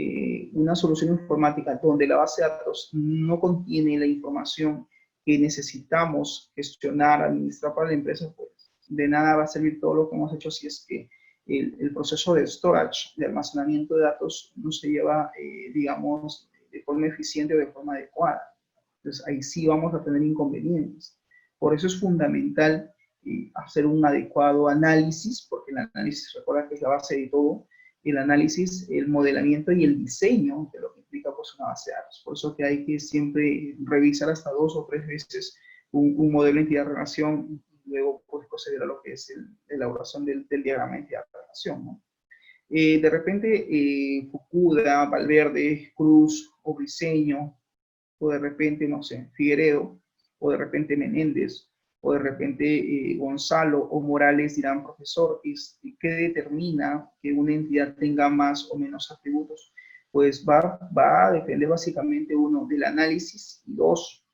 [SPEAKER 1] una solución informática donde la base de datos no contiene la información que necesitamos gestionar, administrar para la empresa, pues de nada va a servir todo lo que hemos hecho si es que el proceso de storage, de almacenamiento de datos, no se lleva, digamos, de forma eficiente o de forma adecuada. Entonces, ahí sí vamos a tener inconvenientes. Por eso es fundamental hacer un adecuado análisis, porque el análisis, recuerda que es la base de todo, el análisis, el modelamiento y el diseño de lo que implica pues, una base de datos. Por eso que hay que siempre revisar hasta 2 o 3 veces un modelo de entidad de relación y luego pues, proceder a lo que es la elaboración del diagrama de entidad de relación, ¿no? De repente, Fukuda, Valverde, Cruz o Briceño, o de repente, no sé, Figueredo, o de repente Menéndez, o de repente Gonzalo o Morales dirán, profesor, ¿qué determina que una entidad tenga más o menos atributos? Pues va a depender básicamente, uno, del análisis, y dos,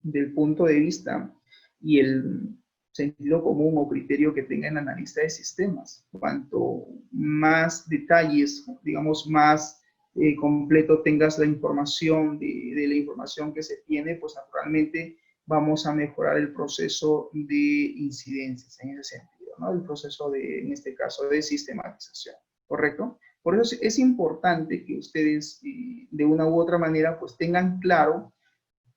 [SPEAKER 1] del punto de vista y el sentido común o criterio que tenga el analista de sistemas. Cuanto más detalles, digamos, más completo tengas la información de la información que se tiene, pues naturalmente vamos a mejorar el proceso de incidencias en ese sentido, ¿no? El proceso de, en este caso, de sistematización, ¿correcto? Por eso es importante que ustedes, de una u otra manera, pues tengan claro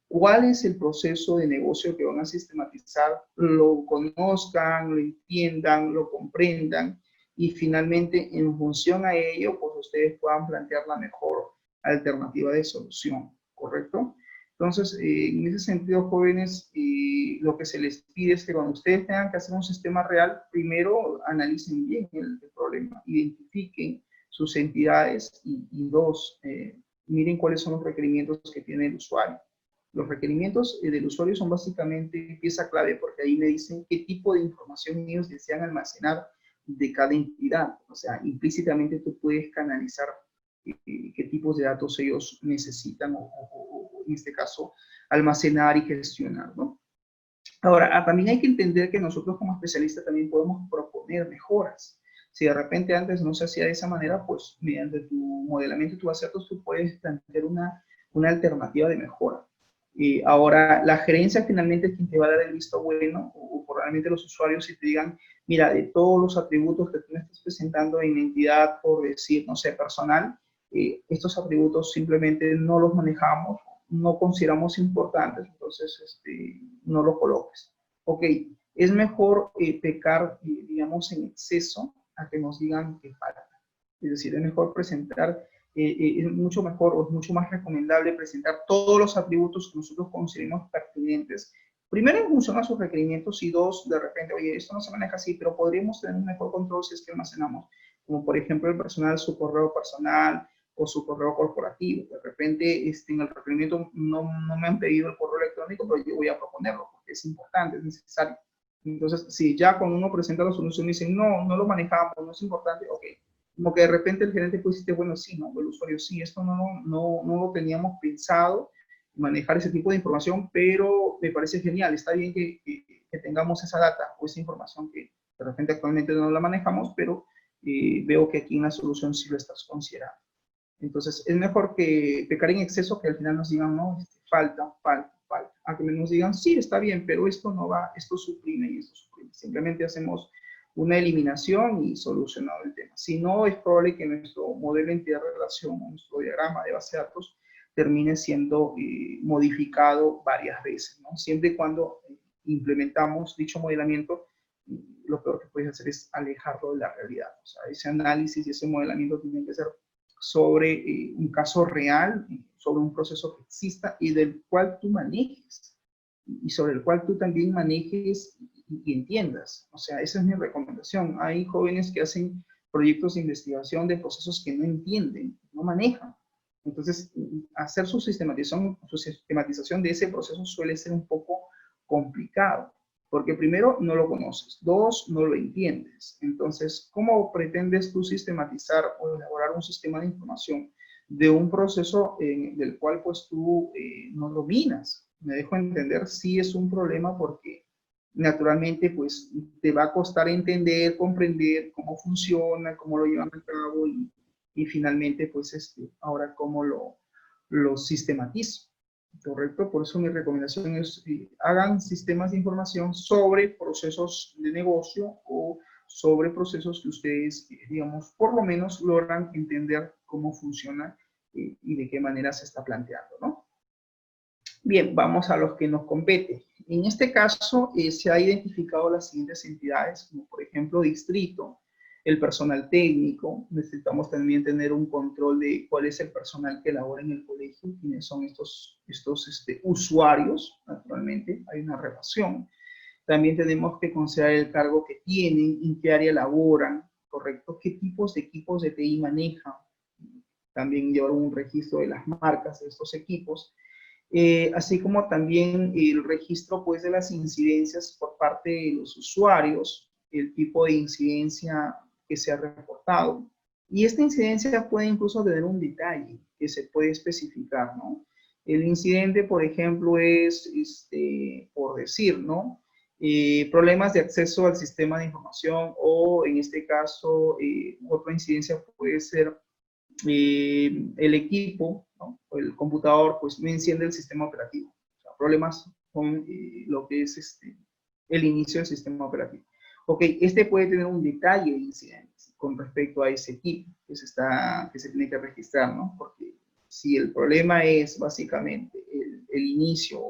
[SPEAKER 1] cuál es el proceso de negocio que van a sistematizar, lo conozcan, lo entiendan, lo comprendan y finalmente en función a ello, pues ustedes puedan plantear la mejor alternativa de solución, ¿correcto? Entonces, en ese sentido, jóvenes, lo que se les pide es que cuando ustedes tengan que hacer un sistema real, primero analicen bien el problema, identifiquen sus entidades y dos, miren cuáles son los requerimientos que tiene el usuario. Los requerimientos del usuario son básicamente pieza clave porque ahí me dicen qué tipo de información ellos desean almacenar de cada entidad. O sea, implícitamente tú puedes canalizar qué tipos de datos ellos necesitan o en este caso almacenar y gestionar, ¿no? Ahora, también hay que entender que nosotros como especialistas también podemos proponer mejoras. Si de repente antes no se hacía de esa manera, pues mediante tu modelamiento y tu base de datos tú puedes plantear una alternativa de mejora. Ahora, la gerencia finalmente es quien te va a dar el visto bueno, o probablemente los usuarios si te digan, mira, de todos los atributos que tú me estás presentando en entidad, por decir, no sé, personal, estos atributos simplemente no los manejamos, no consideramos importantes, entonces no los coloques. Ok, es mejor pecar, digamos, en exceso a que nos digan que falta. Es decir, es mejor presentar es mucho mejor o es mucho más recomendable presentar todos los atributos que nosotros consideremos pertinentes. Primero, en función a sus requerimientos y dos, de repente, oye, esto no se maneja así, pero podríamos tener un mejor control si es que almacenamos, como por ejemplo el personal, su correo personal o su correo corporativo. De repente, en el requerimiento no me han pedido el correo electrónico, pero yo voy a proponerlo porque es importante, es necesario. Entonces, si ya cuando uno presenta la solución dicen, no lo manejamos, no es importante, ok, como que de repente el gerente pues dice, bueno, sí, no, el usuario sí, esto no lo teníamos pensado, manejar ese tipo de información, pero me parece genial, está bien que tengamos esa data o esa información que de repente actualmente no la manejamos, pero veo que aquí en la solución sí lo estás considerando. Entonces, es mejor que pecar en exceso que al final nos digan, no, falta. A que nos digan, sí, está bien, pero esto no va, esto suprime y esto suprime. Simplemente hacemos una eliminación y solucionado el tema. Si no, es probable que nuestro modelo de entidad de relación o nuestro diagrama de base de datos termine siendo modificado varias veces, ¿no? Siempre y cuando implementamos dicho modelamiento, lo peor que puedes hacer es alejarlo de la realidad. O sea, ese análisis y ese modelamiento tienen que ser sobre un caso real, sobre un proceso que exista y del cual tú manejes y sobre el cual tú también manejes y entiendas. O sea, esa es mi recomendación. Hay jóvenes que hacen proyectos de investigación de procesos que no entienden, no manejan. Entonces, hacer su sistematización de ese proceso suele ser un poco complicado, porque primero no lo conoces, dos, no lo entiendes. Entonces, ¿cómo pretendes tú sistematizar o elaborar un sistema de información de un proceso del cual pues tú no dominas? Me dejo entender, sí es un problema porque naturalmente, pues te va a costar entender, comprender cómo funciona, cómo lo llevan a cabo y finalmente, pues ahora cómo lo sistematizo. ¿Correcto? Por eso mi recomendación es hagan sistemas de información sobre procesos de negocio o sobre procesos que ustedes, digamos, por lo menos logran entender cómo funciona y de qué manera se está planteando, ¿no? Bien, vamos a los que nos compete. En este caso, se ha identificado las siguientes entidades, como por ejemplo distrito, el personal técnico. Necesitamos también tener un control de cuál es el personal que labora en el colegio, quiénes son estos usuarios, naturalmente, hay una relación. También tenemos que considerar el cargo que tienen, en qué área laboran, ¿correcto? ¿Qué tipos de equipos de TI manejan? También llevar un registro de las marcas de estos equipos. Así como también el registro pues de las incidencias por parte de los usuarios, el tipo de incidencia que se ha reportado. Y esta incidencia puede incluso tener un detalle que se puede especificar, ¿no? El incidente, por ejemplo, es, por decir, ¿no? Problemas de acceso al sistema de información o, en este caso, otra incidencia puede ser el equipo, ¿no? O el computador, pues no enciende el sistema operativo. O sea, problemas con lo que es el inicio del sistema operativo. Ok, puede tener un detalle de incidentes con respecto a ese equipo que se tiene que registrar, ¿no? Porque si el problema es básicamente el inicio,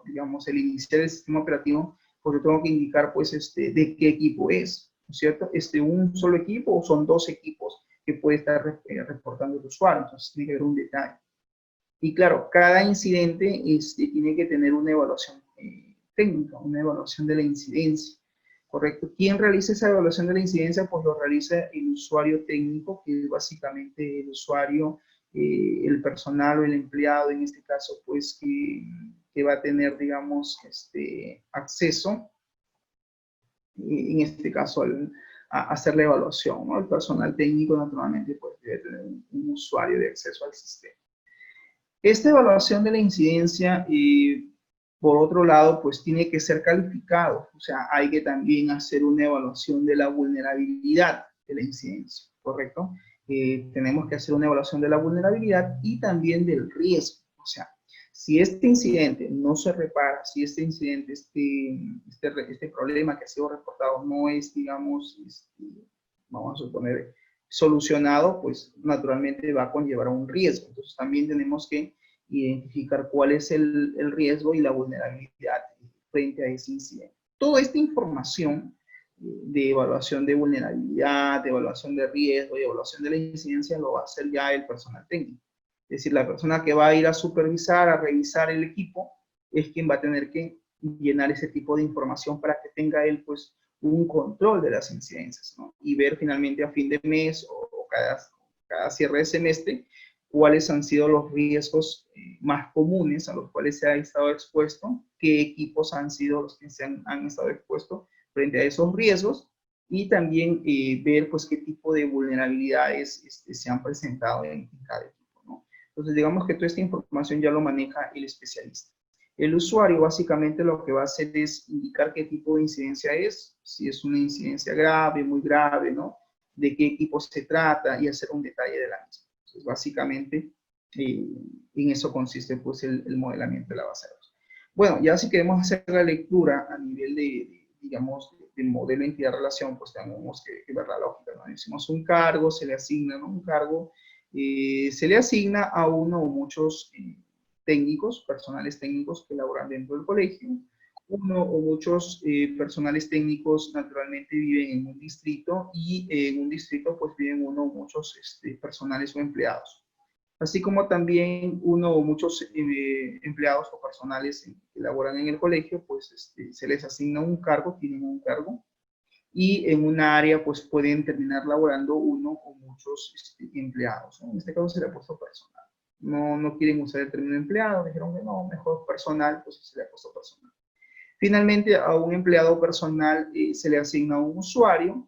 [SPEAKER 1] digamos, el iniciar el sistema operativo, pues yo tengo que indicar, pues, de qué equipo es, ¿no es cierto? ¿Un solo equipo o son dos equipos que puede estar reportando el usuario? Entonces tiene que haber un detalle. Y claro, cada incidente tiene que tener una evaluación técnica, una evaluación de la incidencia, ¿correcto? ¿Quién realiza esa evaluación de la incidencia? Pues lo realiza el usuario técnico, que es básicamente el usuario, el personal o el empleado, en este caso, pues que va a tener, digamos, acceso, en este caso, a hacer la evaluación, ¿no? El personal técnico, naturalmente, pues debe tener un usuario de acceso al sistema. Esta evaluación de la incidencia, por otro lado, pues tiene que ser calificado. O sea, hay que también hacer una evaluación de la vulnerabilidad de la incidencia, ¿correcto? Tenemos que hacer una evaluación de la vulnerabilidad y también del riesgo. O sea, si este incidente no se repara, si este incidente, este problema que ha sido reportado no es, digamos, vamos a suponer, solucionado, pues naturalmente va a conllevar a un riesgo. Entonces también tenemos que identificar cuál es el riesgo y la vulnerabilidad frente a ese incidente. Toda esta información de evaluación de vulnerabilidad, de evaluación de riesgo y evaluación de la incidencia lo va a hacer ya el personal técnico. Es decir, la persona que va a ir a supervisar, a revisar el equipo, es quien va a tener que llenar ese tipo de información para que tenga él, pues, un control de las incidencias, ¿no? Y ver finalmente a fin de mes o cada cierre de semestre cuáles han sido los riesgos más comunes a los cuales se ha estado expuesto, qué equipos han sido los que han estado expuestos frente a esos riesgos y también ver pues qué tipo de vulnerabilidades se han presentado en cada equipo, ¿no? Entonces digamos que toda esta información ya lo maneja el especialista. El usuario básicamente lo que va a hacer es indicar qué tipo de incidencia es, si es una incidencia grave, muy grave, ¿no? De qué equipo se trata y hacer un detalle de la misma. Entonces, básicamente, en eso consiste pues el modelamiento de la base de datos. Bueno, ya si queremos hacer la lectura a nivel digamos, del modelo de entidad-relación, pues tenemos que ver la lógica, ¿no? Decimos un cargo, se le asigna, ¿no? Un cargo se le asigna a uno o muchos técnicos, personales técnicos que laboran dentro del colegio. Uno o muchos personales técnicos naturalmente viven en un distrito y en un distrito pues viven uno o muchos personales o empleados. Así como también uno o muchos empleados o personales que laboran en el colegio, pues se les asigna un cargo, tienen un cargo, y en un área pues pueden terminar laborando uno o muchos empleados, ¿no? En este caso se le ha puesto personal. No quieren usar el término empleado, dijeron que no, mejor personal, pues se le ha puesto personal. Finalmente, a un empleado personal se le asigna un usuario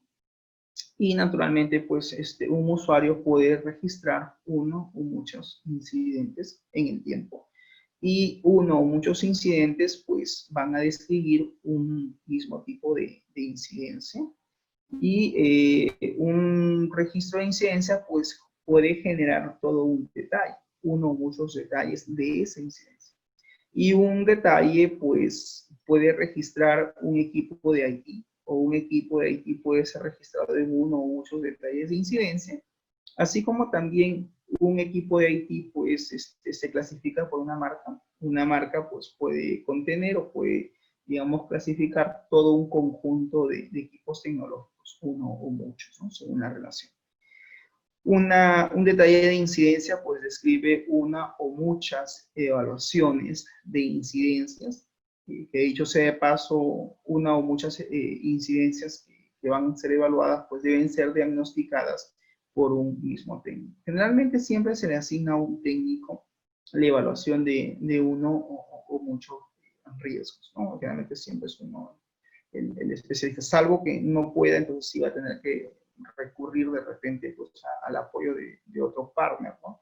[SPEAKER 1] y naturalmente, pues un usuario puede registrar uno o muchos incidentes en el tiempo. y uno o muchos incidentes pues van a describir un mismo tipo de incidencia. Y un registro de incidencia pues puede generar todo un detalle, uno o muchos detalles de esa incidencia. Y un detalle pues puede registrar un equipo de IT, o un equipo de IT puede ser registrado en uno o muchos detalles de incidencia, así como también un equipo de IT pues se clasifica por una marca. Una marca pues puede contener o puede, digamos, clasificar todo un conjunto de equipos tecnológicos, uno o muchos, ¿no? Según la relación. Un detalle de incidencia pues describe una o muchas evaluaciones de incidencias, que dicho sea de paso, una o muchas incidencias que van a ser evaluadas pues deben ser diagnosticadas por un mismo técnico. Generalmente siempre se le asigna a un técnico la evaluación de uno o muchos riesgos, ¿no? Generalmente siempre es uno el especialista, salvo que no pueda, entonces sí va a tener que recurrir de repente pues, al apoyo de otro partner, ¿no?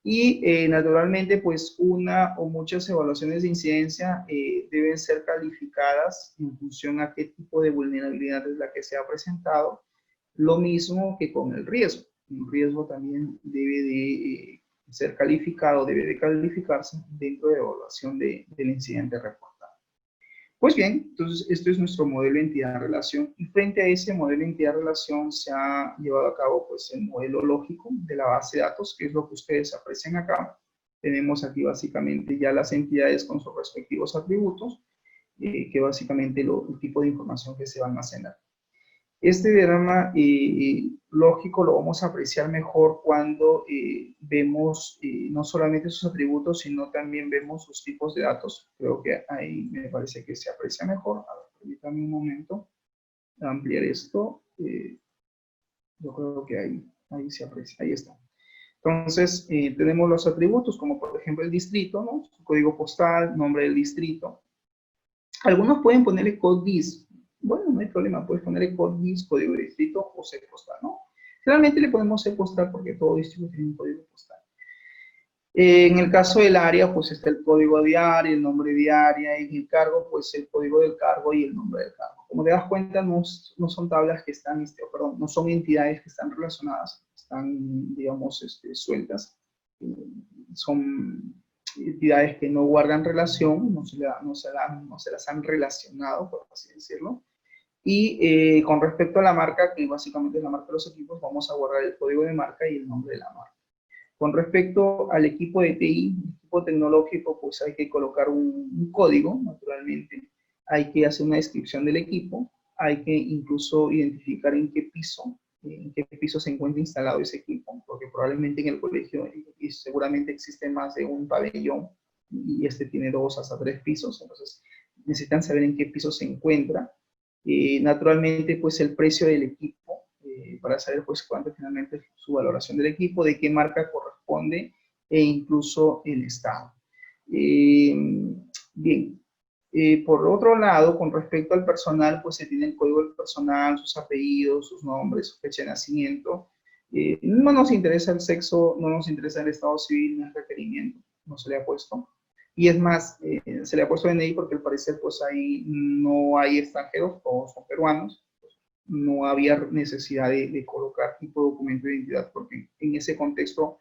[SPEAKER 1] Y naturalmente, pues una o muchas evaluaciones de incidencia deben ser calificadas en función a qué tipo de vulnerabilidad es la que se ha presentado, lo mismo que con el riesgo. El riesgo también debe de ser calificado, debe de calificarse dentro de la evaluación del incidente reportado. Pues bien, entonces esto es nuestro modelo de entidad-relación, y frente a ese modelo de entidad-relación se ha llevado a cabo pues el modelo lógico de la base de datos, que es lo que ustedes aprecian acá. Tenemos aquí básicamente ya las entidades con sus respectivos atributos, que básicamente el tipo de información que se va a almacenar. Este diagrama lógico lo vamos a apreciar mejor cuando vemos no solamente sus atributos, sino también vemos sus tipos de datos. Creo que ahí me parece que se aprecia mejor. A ver, permítanme un momento ampliar esto. Yo creo que ahí se aprecia, ahí está. Entonces, tenemos los atributos, como por ejemplo el distrito, ¿no? Su código postal, nombre del distrito. Algunos pueden ponerle code dis. Bueno, no hay problema, puedes ponerle code dis, código de distrito o set postal, ¿no? Realmente le ponemos set postal porque todo distrito tiene un código postal. En el caso del área, pues está el código de área, el nombre de área, en el cargo, pues el código del cargo y el nombre del cargo. Como te das cuenta, no son tablas que están, perdón, no son entidades que están relacionadas, están, digamos, sueltas. Son entidades que no guardan relación, no se las han relacionado, por así decirlo. Y con respecto a la marca, que básicamente es la marca de los equipos, vamos a guardar el código de marca y el nombre de la marca. Con respecto al equipo de TI, equipo tecnológico, pues hay que colocar un código, naturalmente. Hay que hacer una descripción del equipo, hay que incluso identificar en qué piso se encuentra instalado ese equipo, porque probablemente en el colegio y seguramente existe más de un pabellón y este tiene 2 hasta 3 pisos, entonces necesitan saber en qué piso se encuentra. Naturalmente, pues el precio del equipo, para saber pues cuánto finalmente es su valoración del equipo, de qué marca corresponde e incluso el estado. Bien, por otro lado, con respecto al personal, pues se tiene el código del personal, sus apellidos, sus nombres, su fecha de nacimiento. No nos interesa el sexo, no nos interesa el estado civil, no es requerimiento, no se le ha puesto. Y es más, se le ha puesto DNI porque al parecer pues ahí no hay extranjeros, todos son peruanos. No había necesidad de colocar tipo de documento de identidad porque en ese contexto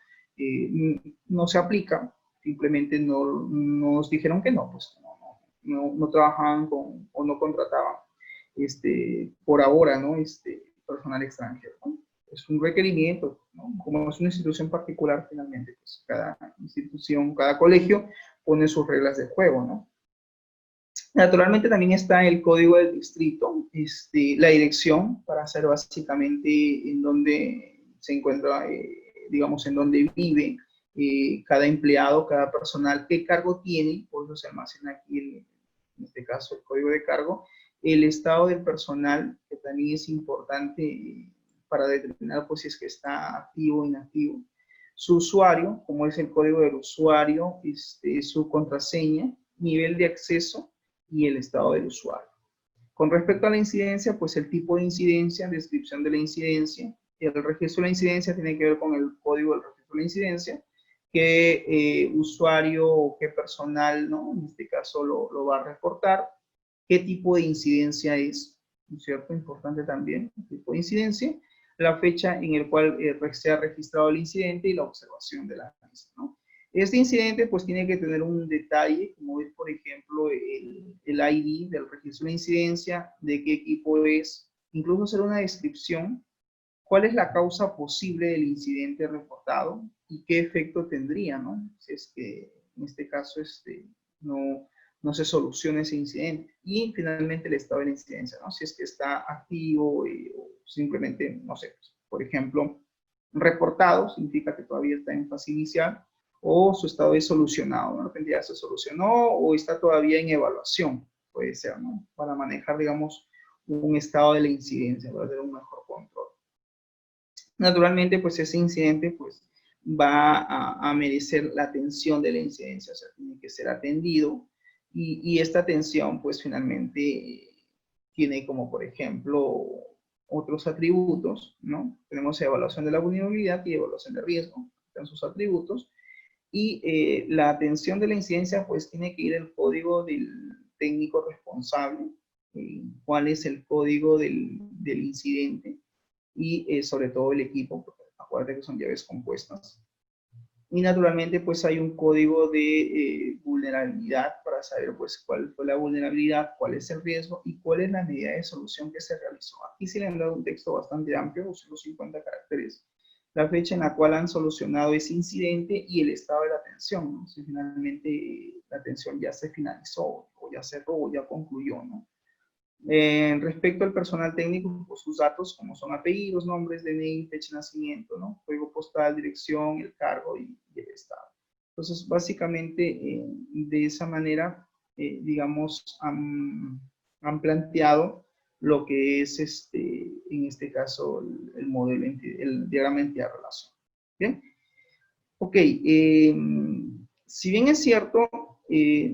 [SPEAKER 1] no se aplica. Simplemente nos dijeron que no, pues no trabajaban con o no contrataban por ahora, ¿no? Personal extranjero, ¿no? Es un requerimiento, ¿no? Como es una institución particular, finalmente, pues cada institución, cada colegio pone sus reglas de juego, ¿no? Naturalmente también está el código del distrito, la dirección para saber básicamente en dónde se encuentra, digamos, en dónde vive cada empleado, cada personal, qué cargo tiene, por eso se almacena aquí, en este caso, el código de cargo, el estado del personal, que también es importante para determinar pues, si es que está activo o inactivo, su usuario, como es el código del usuario, su contraseña, nivel de acceso, y el estado del usuario. Con respecto a la incidencia, pues el tipo de incidencia, descripción de la incidencia, el registro de la incidencia tiene que ver con el código del registro de la incidencia, qué usuario o qué personal, ¿no? En este caso lo va a reportar, qué tipo de incidencia es, ¿no es cierto? Importante también, el tipo de incidencia, la fecha en el cual se ha registrado el incidente y la observación de la misma, ¿no? Este incidente pues tiene que tener un detalle, como es por ejemplo el ID del registro de incidencia, de qué equipo es, incluso hacer una descripción, cuál es la causa posible del incidente reportado y qué efecto tendría, ¿no? Si es que en este caso no se soluciona ese incidente. Y finalmente el estado de la incidencia, ¿no? Si es que está activo o simplemente, no sé, por ejemplo, reportado, significa que todavía está en fase inicial, o su estado es solucionado, ¿no? De repente ya se solucionó o está todavía en evaluación, puede ser, ¿no? Para manejar, digamos, un estado de la incidencia, para tener un mejor control. Naturalmente, pues ese incidente, pues, va a merecer la atención de la incidencia, o sea, tiene que ser atendido, y esta atención, pues, finalmente tiene como, por ejemplo, otros atributos, ¿no? Tenemos evaluación de la vulnerabilidad y evaluación de riesgo, en sus atributos, y la atención de la incidencia, pues, tiene que ir el código del técnico responsable, cuál es el código del incidente, y sobre todo el equipo, porque acuérdate que son llaves compuestas. Y naturalmente pues hay un código de vulnerabilidad para saber pues cuál fue la vulnerabilidad, cuál es el riesgo y cuál es la medida de solución que se realizó. Aquí se le han dado un texto bastante amplio, 250 caracteres, la fecha en la cual han solucionado ese incidente y el estado de la atención, ¿no? Si finalmente la atención ya se finalizó o ya cerró o ya concluyó, ¿no? Respecto al personal técnico, pues sus datos, como son apellidos, nombres, DNI, fecha de nacimiento, ¿no? Código postal, dirección, el cargo y el estado. Entonces, básicamente, de esa manera, digamos, han planteado lo que es, en este caso, el modelo, el diagrama de entidad-relación. ¿Bien? Ok, si bien es cierto,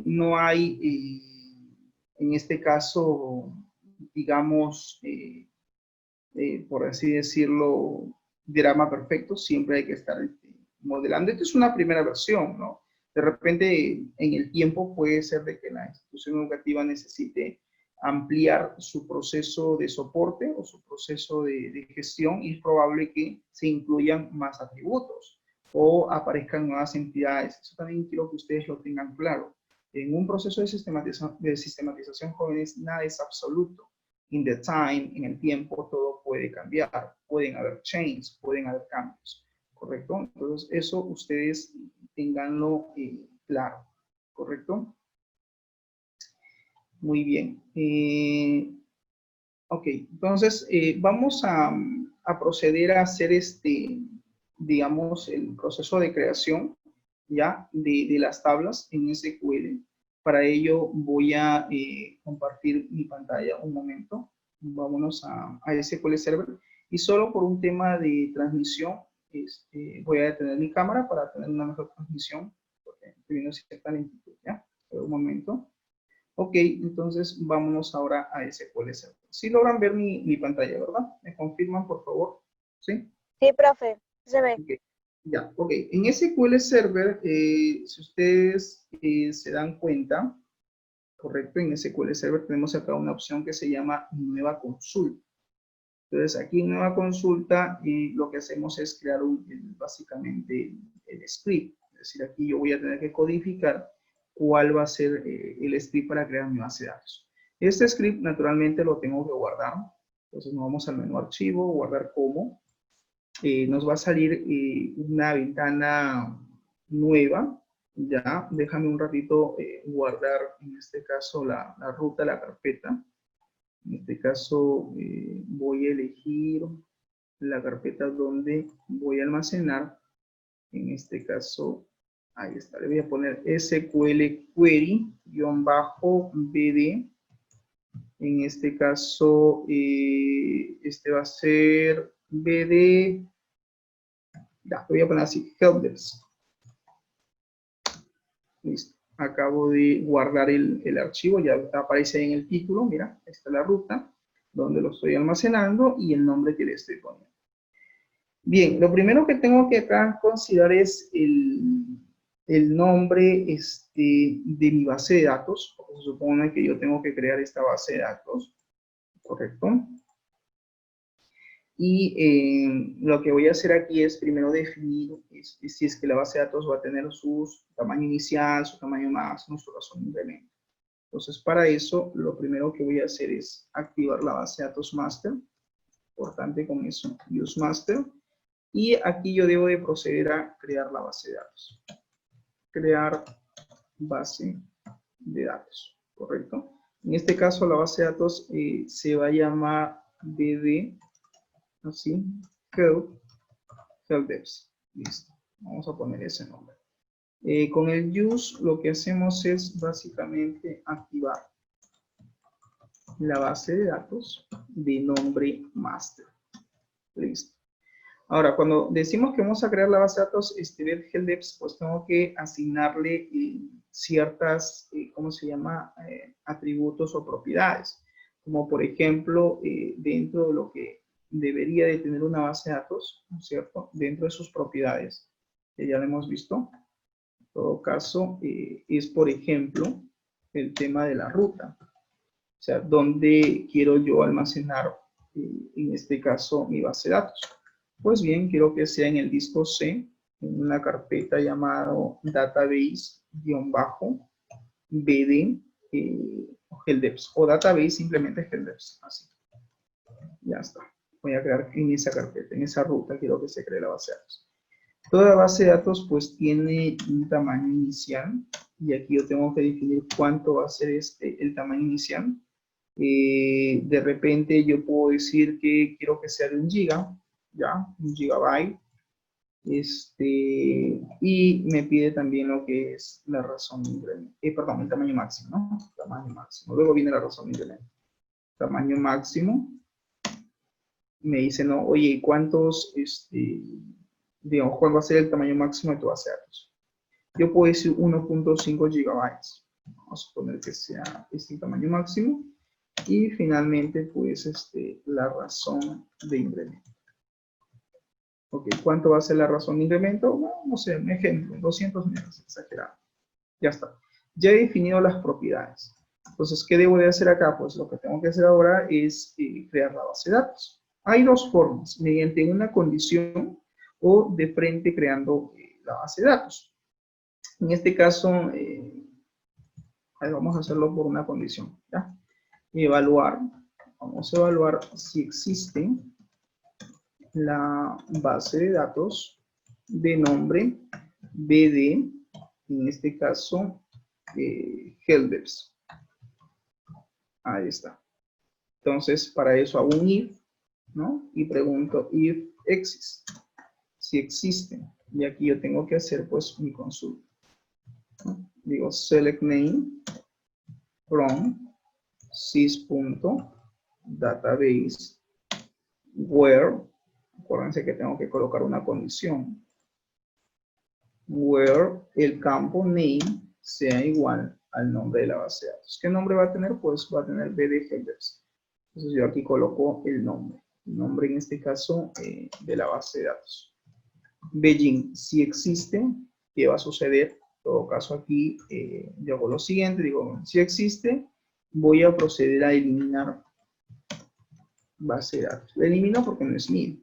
[SPEAKER 1] no hay, en este caso, digamos, por así decirlo, diagrama perfecto, siempre hay que estar modelando. Esta es una primera versión, ¿no? De repente, en el tiempo puede ser de que la institución educativa necesite ampliar su proceso de soporte o su proceso de gestión, y es probable que se incluyan más atributos o aparezcan nuevas entidades. Eso también quiero que ustedes lo tengan claro. En un proceso de sistematización, jóvenes, nada es absoluto. In the time, en el tiempo, todo puede cambiar. Pueden haber changes, pueden haber cambios. ¿Correcto? Entonces, eso ustedes tenganlo claro. ¿Correcto? Muy bien. Ok, entonces vamos a proceder a hacer digamos, el proceso de creación ya de las tablas en SQL. Para ello voy a compartir mi pantalla un momento. Vámonos a SQL Server, y solo por un tema de transmisión voy a detener mi cámara para tener una mejor transmisión, porque estoy viendo cierta lentitud, ¿ya? Pero un momento. Ok, entonces vámonos ahora a SQL Server. Sí logran ver mi pantalla, ¿verdad? ¿Me confirman, por favor? ¿Sí?
[SPEAKER 2] Sí, profe, se ve.
[SPEAKER 1] Ok, ya, ok. En SQL Server, si ustedes se dan cuenta, correcto, en SQL Server tenemos acá una opción que se llama Nueva Consulta. Entonces, aquí en Nueva Consulta, lo que hacemos es crear básicamente el script. Es decir, aquí yo voy a tener que codificar cuál va a ser el script para crear mi base de datos. Este script, naturalmente, lo tengo que guardar. Entonces, nos vamos al menú Archivo, Guardar como. Nos va a salir una ventana nueva. Ya, déjame un ratito guardar, en este caso, la ruta, la carpeta. En este caso, voy a elegir la carpeta donde voy a almacenar. En este caso, ahí está. Le voy a poner SQL Query-BD. En este caso, este va a ser BD. Ya, voy a poner así, helpdesk. Listo. Acabo de guardar el archivo, ya aparece en el título, mira, esta es la ruta donde lo estoy almacenando y el nombre que le estoy poniendo. Bien, lo primero que tengo que acá considerar es el nombre de mi base de datos, porque se supone que yo tengo que crear esta base de datos, ¿correcto? Y lo que voy a hacer aquí es primero definir si es que la base de datos va a tener su tamaño inicial, su tamaño máximo, su razón de incremento. Entonces, para eso, lo primero que voy a hacer es activar la base de datos master. Importante con eso, use master. Y aquí yo debo de proceder a crear la base de datos. Crear base de datos, ¿correcto? En este caso, la base de datos se va a llamar bd, así, helpdesk. Listo. Vamos a poner ese nombre. Con el use, lo que hacemos es básicamente activar la base de datos de nombre master. Listo. Ahora, cuando decimos que vamos a crear la base de datos helpdesk, pues tengo que asignarle ciertas, ¿cómo se llama? Atributos o propiedades. Como por ejemplo, dentro de lo que debería de tener una base de datos, ¿no es cierto? Dentro de sus propiedades, que ya lo hemos visto. En todo caso, es por ejemplo, el tema de la ruta. O sea, ¿dónde quiero yo almacenar, en este caso, mi base de datos? Pues bien, quiero que sea en el disco C, en una carpeta llamado database-bd helpdesk, o database simplemente helpdesk, así. Ya está. Voy a crear en esa carpeta, en esa ruta, quiero que se cree la base de datos. Toda base de datos pues tiene un tamaño inicial, y aquí yo tengo que definir cuánto va a ser el tamaño inicial. De repente yo puedo decir que quiero que sea de 1 giga, ya, 1 gigabyte, y me pide también lo que es la razón de incremento, perdón, el tamaño máximo, ¿no? Tamaño máximo. Luego viene la razón de incremento. Tamaño máximo, me dice, no, oye, ¿cuántos, digamos, cuál va a ser el tamaño máximo de tu base de datos? Yo puedo decir 1.5 gigabytes. Vamos a poner que sea el tamaño máximo. Y finalmente, pues, la razón de incremento. Ok, ¿cuánto va a ser la razón de incremento? Bueno, no sé, un ejemplo, 200 megas, exagerado. Ya está. Ya he definido las propiedades. Entonces, ¿qué debo de hacer acá? Pues lo que tengo que hacer ahora es crear la base de datos. Hay dos formas, mediante una condición o de frente creando la base de datos. En este caso, vamos a hacerlo por una condición, ¿ya? Evaluar, vamos a evaluar si existe la base de datos de nombre BD, en este caso, helpdesk. Ahí está. Entonces, para eso hago un if, ¿no? Y pregunto if exists, si existe. Y aquí yo tengo que hacer, pues, mi consulta, ¿no? Digo, select name from sys.database where, acuérdense que tengo que colocar una condición, where el campo name sea igual al nombre de la base de datos. ¿Qué nombre va a tener? Pues va a tener BD helpdesk. Entonces yo aquí coloco el nombre en este caso de la base de datos. Beijing, si existe, ¿qué va a suceder? En todo caso aquí yo hago lo siguiente, digo, si existe, voy a proceder a eliminar base de datos. La elimino porque no es mío,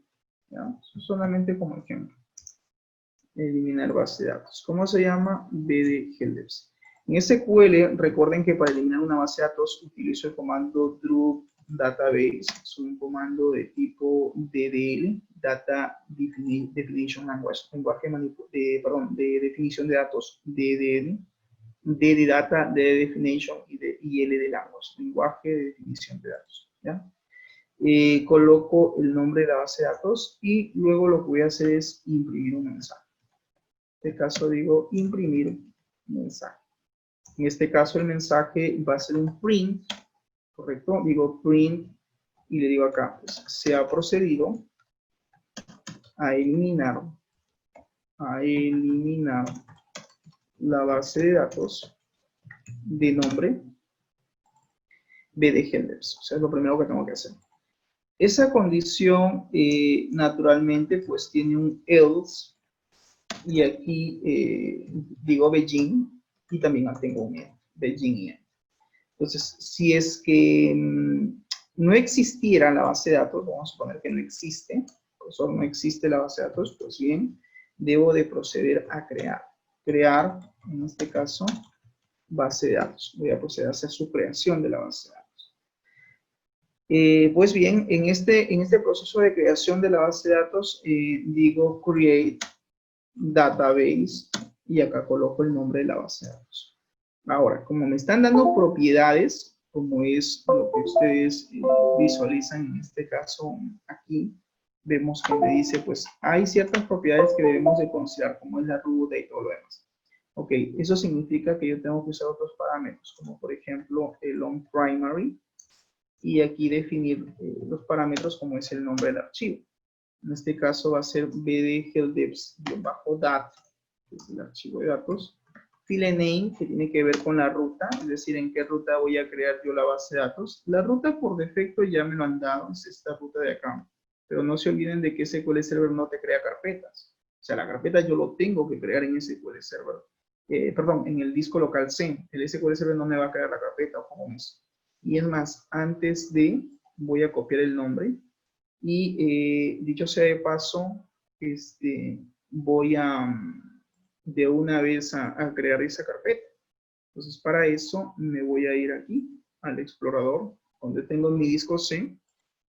[SPEAKER 1] ¿ya? Solamente como ejemplo. Eliminar base de datos. ¿Cómo se llama? BD helpdesk. En SQL, recuerden que para eliminar una base de datos utilizo el comando drup database. Es un comando de tipo DDL, Data Definition Language, lenguaje de definición de datos, DDL, D de Data, D de Definition y L de Language, lenguaje de definición de datos, ¿ya? Coloco el nombre de la base de datos y luego lo que voy a hacer es imprimir un mensaje. En este caso digo imprimir mensaje. En este caso el mensaje va a ser un print, ¿correcto? Digo print y le digo acá, pues, se ha procedido a eliminar la base de datos de nombre BD helpdesk. O sea, es lo primero que tengo que hacer. Esa condición naturalmente pues tiene un else y aquí digo Beijing y también tengo un end, Beijing y end. Entonces, si es que no existiera la base de datos, vamos a suponer que no existe, profesor, no existe la base de datos, pues bien, debo de proceder a crear, en este caso, base de datos. Voy a proceder a hacer su creación de la base de datos. Pues bien, en este proceso de creación de la base de datos, digo create database y acá coloco el nombre de la base de datos. Ahora, como me están dando propiedades, como es lo que ustedes visualizan en este caso aquí, vemos que me dice, pues hay ciertas propiedades que debemos de considerar, como es la ruta y todo lo demás. Ok, eso significa que yo tengo que usar otros parámetros, como por ejemplo el onPrimary, y aquí definir los parámetros como es el nombre del archivo. En este caso va a ser bd-helpdeps-dat, que es el archivo de datos. File name, que tiene que ver con la ruta, es decir, en qué ruta voy a crear yo la base de datos. La ruta por defecto ya me lo han dado, es esta ruta de acá. Pero no se olviden de que SQL Server no te crea carpetas. O sea, la carpeta yo lo tengo que crear en SQL Server. Perdón, en el disco local C. El SQL Server no me va a crear la carpeta o como es. Y es más, antes de, voy a copiar el nombre. Y dicho sea de paso, voy a de una vez a crear esa carpeta. Entonces, para eso me voy a ir aquí al explorador, donde tengo mi disco C.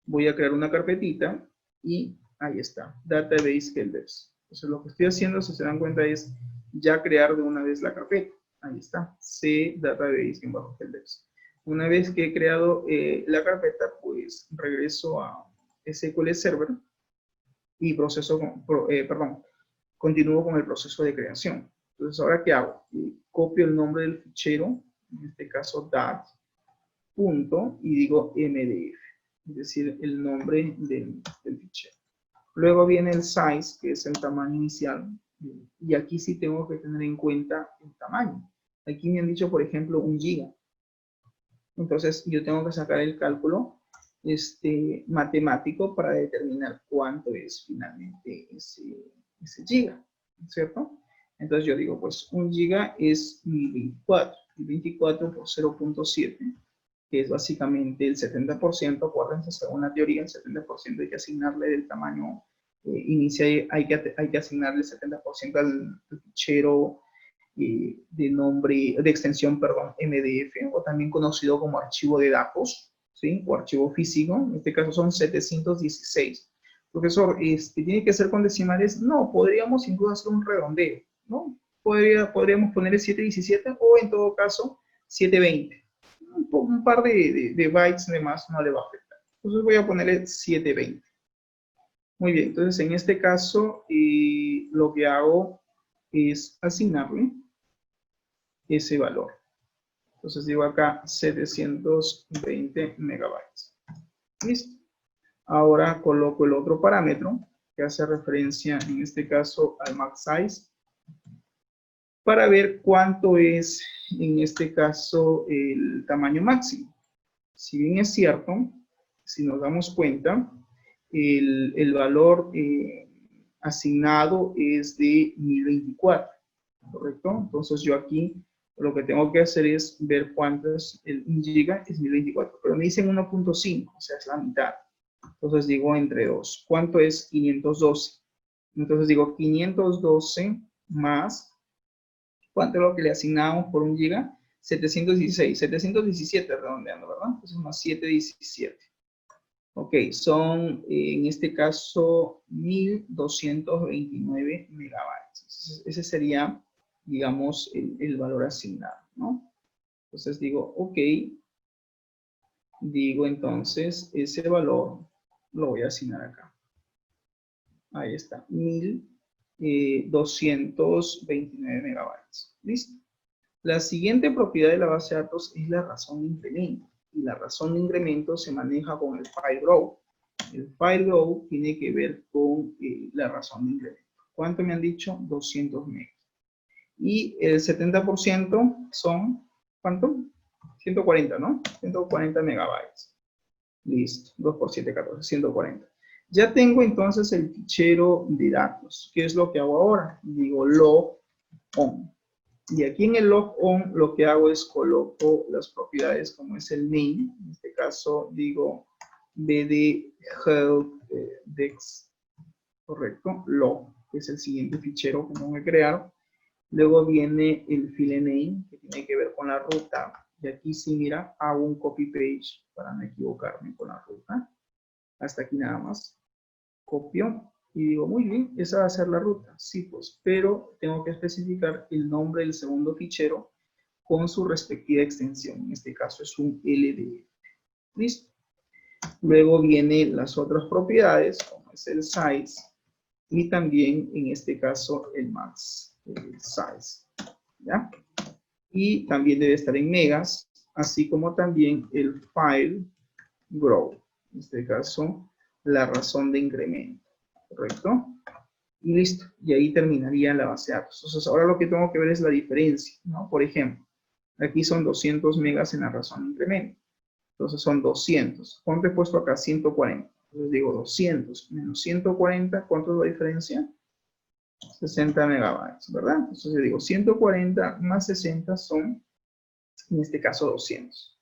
[SPEAKER 1] Voy a crear una carpetita y ahí está, Database Helpdesk. Entonces, lo que estoy haciendo, si se dan cuenta, es ya crear de una vez la carpeta. Ahí está, C Database-Helpdesk. Una vez que he creado la carpeta, pues regreso a SQL Server y continúo con el proceso de creación. Entonces, ¿ahora qué hago? Copio el nombre del fichero, en este caso dat, punto, y digo MDF, es decir, el nombre del fichero. Luego viene el size, que es el tamaño inicial, y aquí sí tengo que tener en cuenta el tamaño. Aquí me han dicho, por ejemplo, 1 giga. Entonces, yo tengo que sacar el cálculo matemático para determinar cuánto es finalmente ese giga, ¿cierto? Entonces yo digo, pues 1 giga es 1024, y 24 por 0.7, que es básicamente el 70%, acuérdense, según la teoría, el 70% hay que asignarle del tamaño inicial, hay que asignarle el 70% al fichero de nombre, de extensión, perdón, MDF, o también conocido como archivo de datos, ¿sí? O archivo físico, en este caso son 716. Profesor, ¿tiene que ser con decimales? No, podríamos incluso hacer un redondeo, ¿no? Podríamos ponerle 717 o en todo caso 720. Un par de bytes de más no le va a afectar. Entonces voy a ponerle 720. Muy bien, entonces en este caso lo que hago es asignarle ese valor. Entonces digo acá 720 megabytes. Listo. Ahora coloco el otro parámetro que hace referencia en este caso al max size para ver cuánto es en este caso el tamaño máximo. Si bien es cierto, si nos damos cuenta, el valor asignado es de 1024, ¿correcto? Entonces yo aquí lo que tengo que hacer es ver cuánto es el 1 giga, es 1024, pero me dicen 1.5, o sea, es la mitad. Entonces digo entre 2. ¿Cuánto es 512? Entonces digo 512 más, ¿cuánto es lo que le asignamos por 1 giga? 716, 717 redondeando, ¿verdad? Entonces más 717. Ok, son en este caso 1229 megabytes. Entonces, ese sería, digamos, el valor asignado, ¿no? Entonces digo, ok, digo entonces ese valor lo voy a asignar acá. Ahí está, 1229 megabytes. ¿Listo? La siguiente propiedad de la base de datos es la razón de incremento. Y la razón de incremento se maneja con el file grow. El file grow tiene que ver con la razón de incremento. ¿Cuánto me han dicho? 200 megas. Y el 70% son, ¿cuánto? 140, ¿no? 140 megabytes. Listo, 2 por 7, 14, 140. Ya tengo entonces el fichero de datos. ¿Qué es lo que hago ahora? Digo log on. Y aquí en el log on lo que hago es coloco las propiedades como es el name. En este caso digo bd help dex, correcto, log, que es el siguiente fichero que voy a crear. Luego viene el file name, que tiene que ver con la ruta. Y aquí sí, mira, hago un copy page para no equivocarme con la ruta. Hasta aquí nada más. Copio y digo, muy bien, esa va a ser la ruta. Sí, pues, pero tengo que especificar el nombre del segundo fichero con su respectiva extensión. En este caso es un LDF. Listo. Luego vienen las otras propiedades, como es el size, y también en este caso el max size. ¿Ya? Y también debe estar en megas, así como también el file grow. En este caso, la razón de incremento. ¿Correcto? Y listo. Y ahí terminaría la base de datos. Entonces, ahora lo que tengo que ver es la diferencia, ¿no? Por ejemplo, aquí son 200 megas en la razón de incremento. Entonces son 200. ¿Cuánto he puesto acá? 140. Entonces digo 200 menos 140. ¿Cuánto es la diferencia? 60 megabytes, ¿verdad? Entonces yo digo 140 más 60 son, en este caso, 200.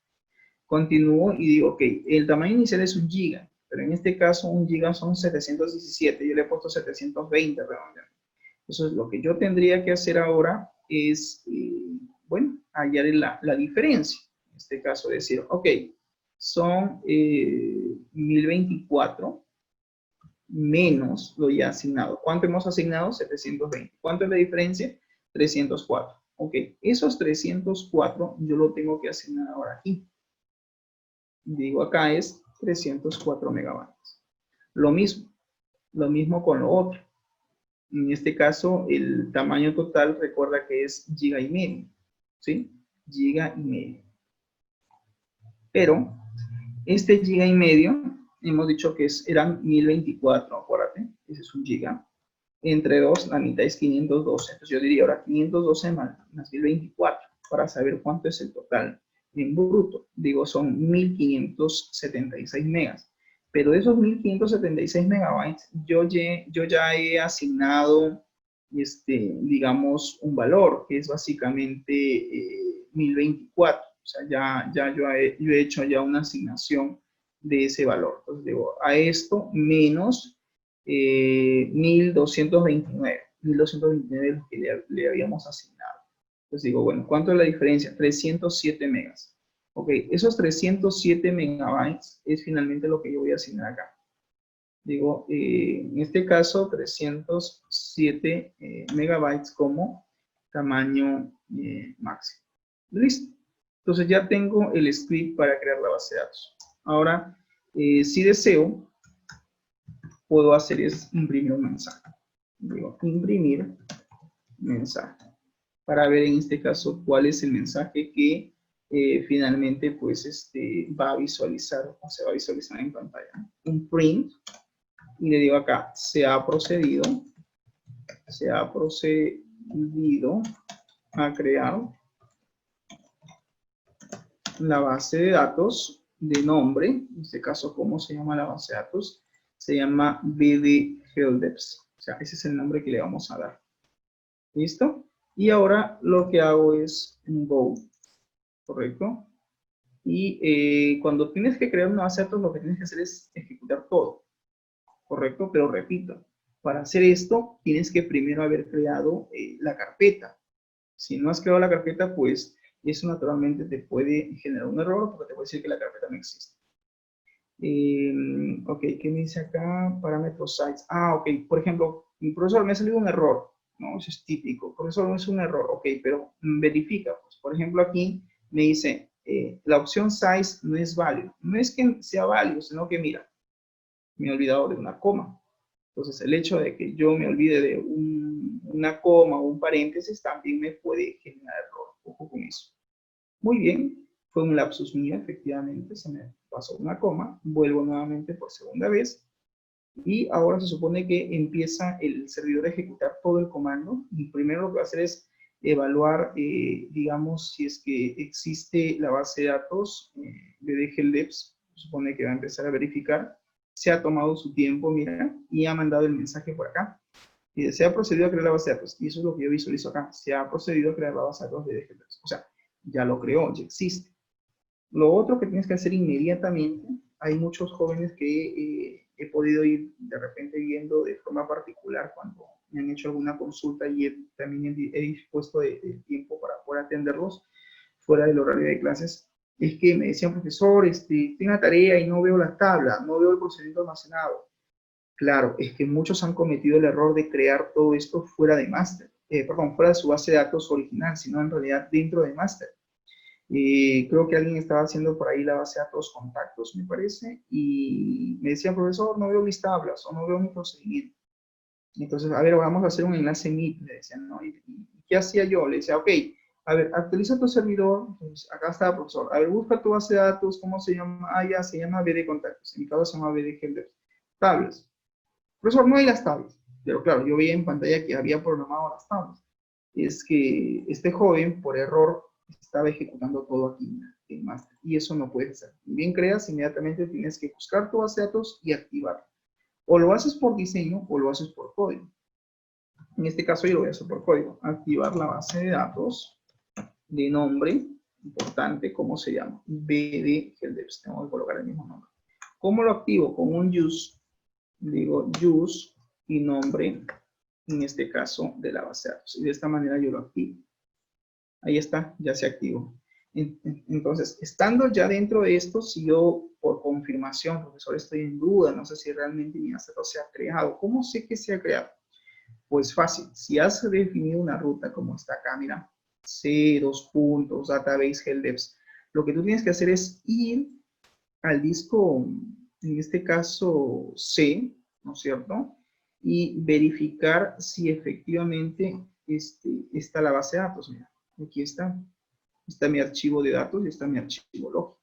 [SPEAKER 1] Continúo y digo, ok, el tamaño inicial es 1 giga, pero en este caso 1 giga son 717. Yo le he puesto 720 redondeando. Entonces lo que yo tendría que hacer ahora es, bueno, hallar la diferencia. En este caso decir, ok, son 1024 menos lo ya asignado. ¿Cuánto hemos asignado? 720. ¿Cuánto es la diferencia? 304. Ok, esos 304 yo lo tengo que asignar ahora aquí. Digo acá es 304 megabytes. Lo mismo con lo otro. En este caso, el tamaño total, recuerda que es giga y medio, ¿sí? Giga y medio. Pero, este giga y medio, hemos dicho que eran 1024, acuérdate, ese es 1 giga. Entre 2, la mitad es 512. Entonces yo diría ahora 512 más 1024 para saber cuánto es el total en bruto. Digo, son 1576 megas. Pero de esos 1576 megabytes, yo ya he asignado, digamos, un valor, que es básicamente 1024. O sea, yo he hecho ya una asignación de ese valor. Entonces digo, a esto menos 1229 es lo que le habíamos asignado. Entonces digo, bueno, ¿cuánto es la diferencia? 307 megas. Ok, esos 307 megabytes es finalmente lo que yo voy a asignar acá. Digo, en este caso, 307 megabytes como tamaño máximo. Listo. Entonces ya tengo el script para crear la base de datos. Ahora, si deseo, puedo hacer es imprimir un mensaje. Digo, imprimir mensaje. Para ver en este caso cuál es el mensaje que finalmente pues va a visualizar o se va a visualizar en pantalla. Un print y le digo acá, se ha procedido a crear la base de datos de nombre, en este caso, ¿cómo se llama la base de datos? Se llama BD Helpdesk, o sea, ese es el nombre que le vamos a dar. ¿Listo? Y ahora lo que hago es un go, ¿correcto? Y cuando tienes que crear una base de datos, lo que tienes que hacer es ejecutar todo, ¿correcto? Pero repito, para hacer esto, tienes que primero haber creado la carpeta. Si no has creado la carpeta, pues eso naturalmente te puede generar un error porque te puede decir que la carpeta no existe. Ok, ¿qué me dice acá? Parámetros size. Ah, ok, por ejemplo, profesor, me ha salido un error. No, eso es típico. Profesor, no es un error. Ok, pero verifica. Pues, por ejemplo, aquí me dice, la opción size no es válido. No es que sea válido, sino que mira, me he olvidado de una coma. Entonces, el hecho de que yo me olvide de una coma o un paréntesis también me puede generar error. Ojo con eso. Muy bien, fue un lapsus mío, efectivamente, se me pasó una coma. Vuelvo nuevamente por segunda vez. Y ahora se supone que empieza el servidor a ejecutar todo el comando. Y primero lo que va a hacer es evaluar, digamos, si es que existe la base de datos de Helpdesk se supone que va a empezar a verificar, se ha tomado su tiempo, mira, y ha mandado el mensaje por acá. Y se ha procedido a crear la base de datos. Y eso es lo que yo visualizo acá. Se ha procedido a crear la base de datos de DGDeps. O sea, ya lo creó, ya existe. Lo otro que tienes que hacer inmediatamente, hay muchos jóvenes que he podido ir de repente viendo de forma particular cuando me han hecho alguna consulta y también he dispuesto de tiempo para poder atenderlos fuera del horario de clases, es que me decían, profesor, tengo una tarea y no veo la tabla, no veo el procedimiento almacenado. Claro, es que muchos han cometido el error de crear todo esto fuera de máster, fuera de su base de datos original, sino en realidad dentro de máster. Creo que alguien estaba haciendo por ahí la base de datos contactos, me parece, y me decía, profesor, no veo mis tablas o no veo mi procedimiento. Entonces, a ver, vamos a hacer un enlace Meet, le decían, ¿no? ¿Y qué hacía yo? Le decía, ok, a ver, actualiza tu servidor. Entonces, acá está, profesor. A ver, busca tu base de datos, ¿cómo se llama? Ah, ya, se llama BD Contactos. En mi caso se llama BD Helpdesk. Tablas. Profesor, no hay las tablas. Pero claro, yo veía en pantalla que había programado las tablas. Es que este joven, por error, estaba ejecutando todo aquí en Master. Y eso no puede ser. Si bien creas, inmediatamente tienes que buscar tu base de datos y activarla. O lo haces por diseño o lo haces por código. En este caso yo lo voy a hacer por código. Activar la base de datos de nombre, importante, ¿cómo se llama? BD Helpdesk. Tengo que colocar el mismo nombre. ¿Cómo lo activo? Con un use. Digo use y nombre, en este caso, de la base de datos. Y de esta manera yo lo activo. Ahí está, ya se activó. Entonces, estando ya dentro de esto, si yo por confirmación, profesor, estoy en duda, no sé si realmente mi base de datos se ha creado. ¿Cómo sé que se ha creado? Pues fácil, si has definido una ruta como está acá, mira, C, dos puntos, database, helpdesk, lo que tú tienes que hacer es ir al disco, en este caso C, ¿no es cierto? Y verificar si efectivamente está la base de datos. Mira, aquí está. Está mi archivo de datos y está mi archivo lógico.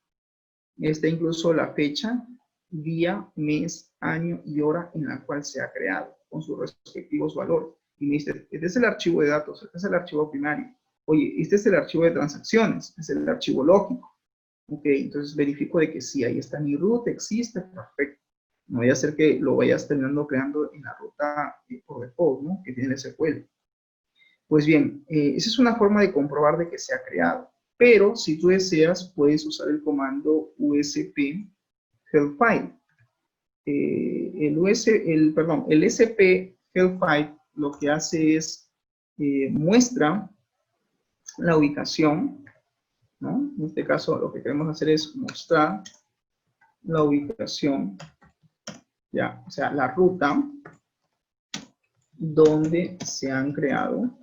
[SPEAKER 1] Está incluso la fecha, día, mes, año y hora en la cual se ha creado, con sus respectivos valores. Y me dice, este es el archivo de datos, este es el archivo primario. Oye, este es el archivo de transacciones, este es el archivo lógico. Ok, entonces verifico de que sí, ahí está mi root, existe, perfecto. No vaya a ser que lo vayas terminando creando en la ruta por default, ¿no? Que tiene el SQL. Pues bien, esa es una forma de comprobar de que se ha creado. Pero si tú deseas, puedes usar el comando usp help file. El sp help file lo que hace es muestra la ubicación, ¿no? En este caso lo que queremos hacer es mostrar la ubicación, ya, o sea, la ruta donde se han creado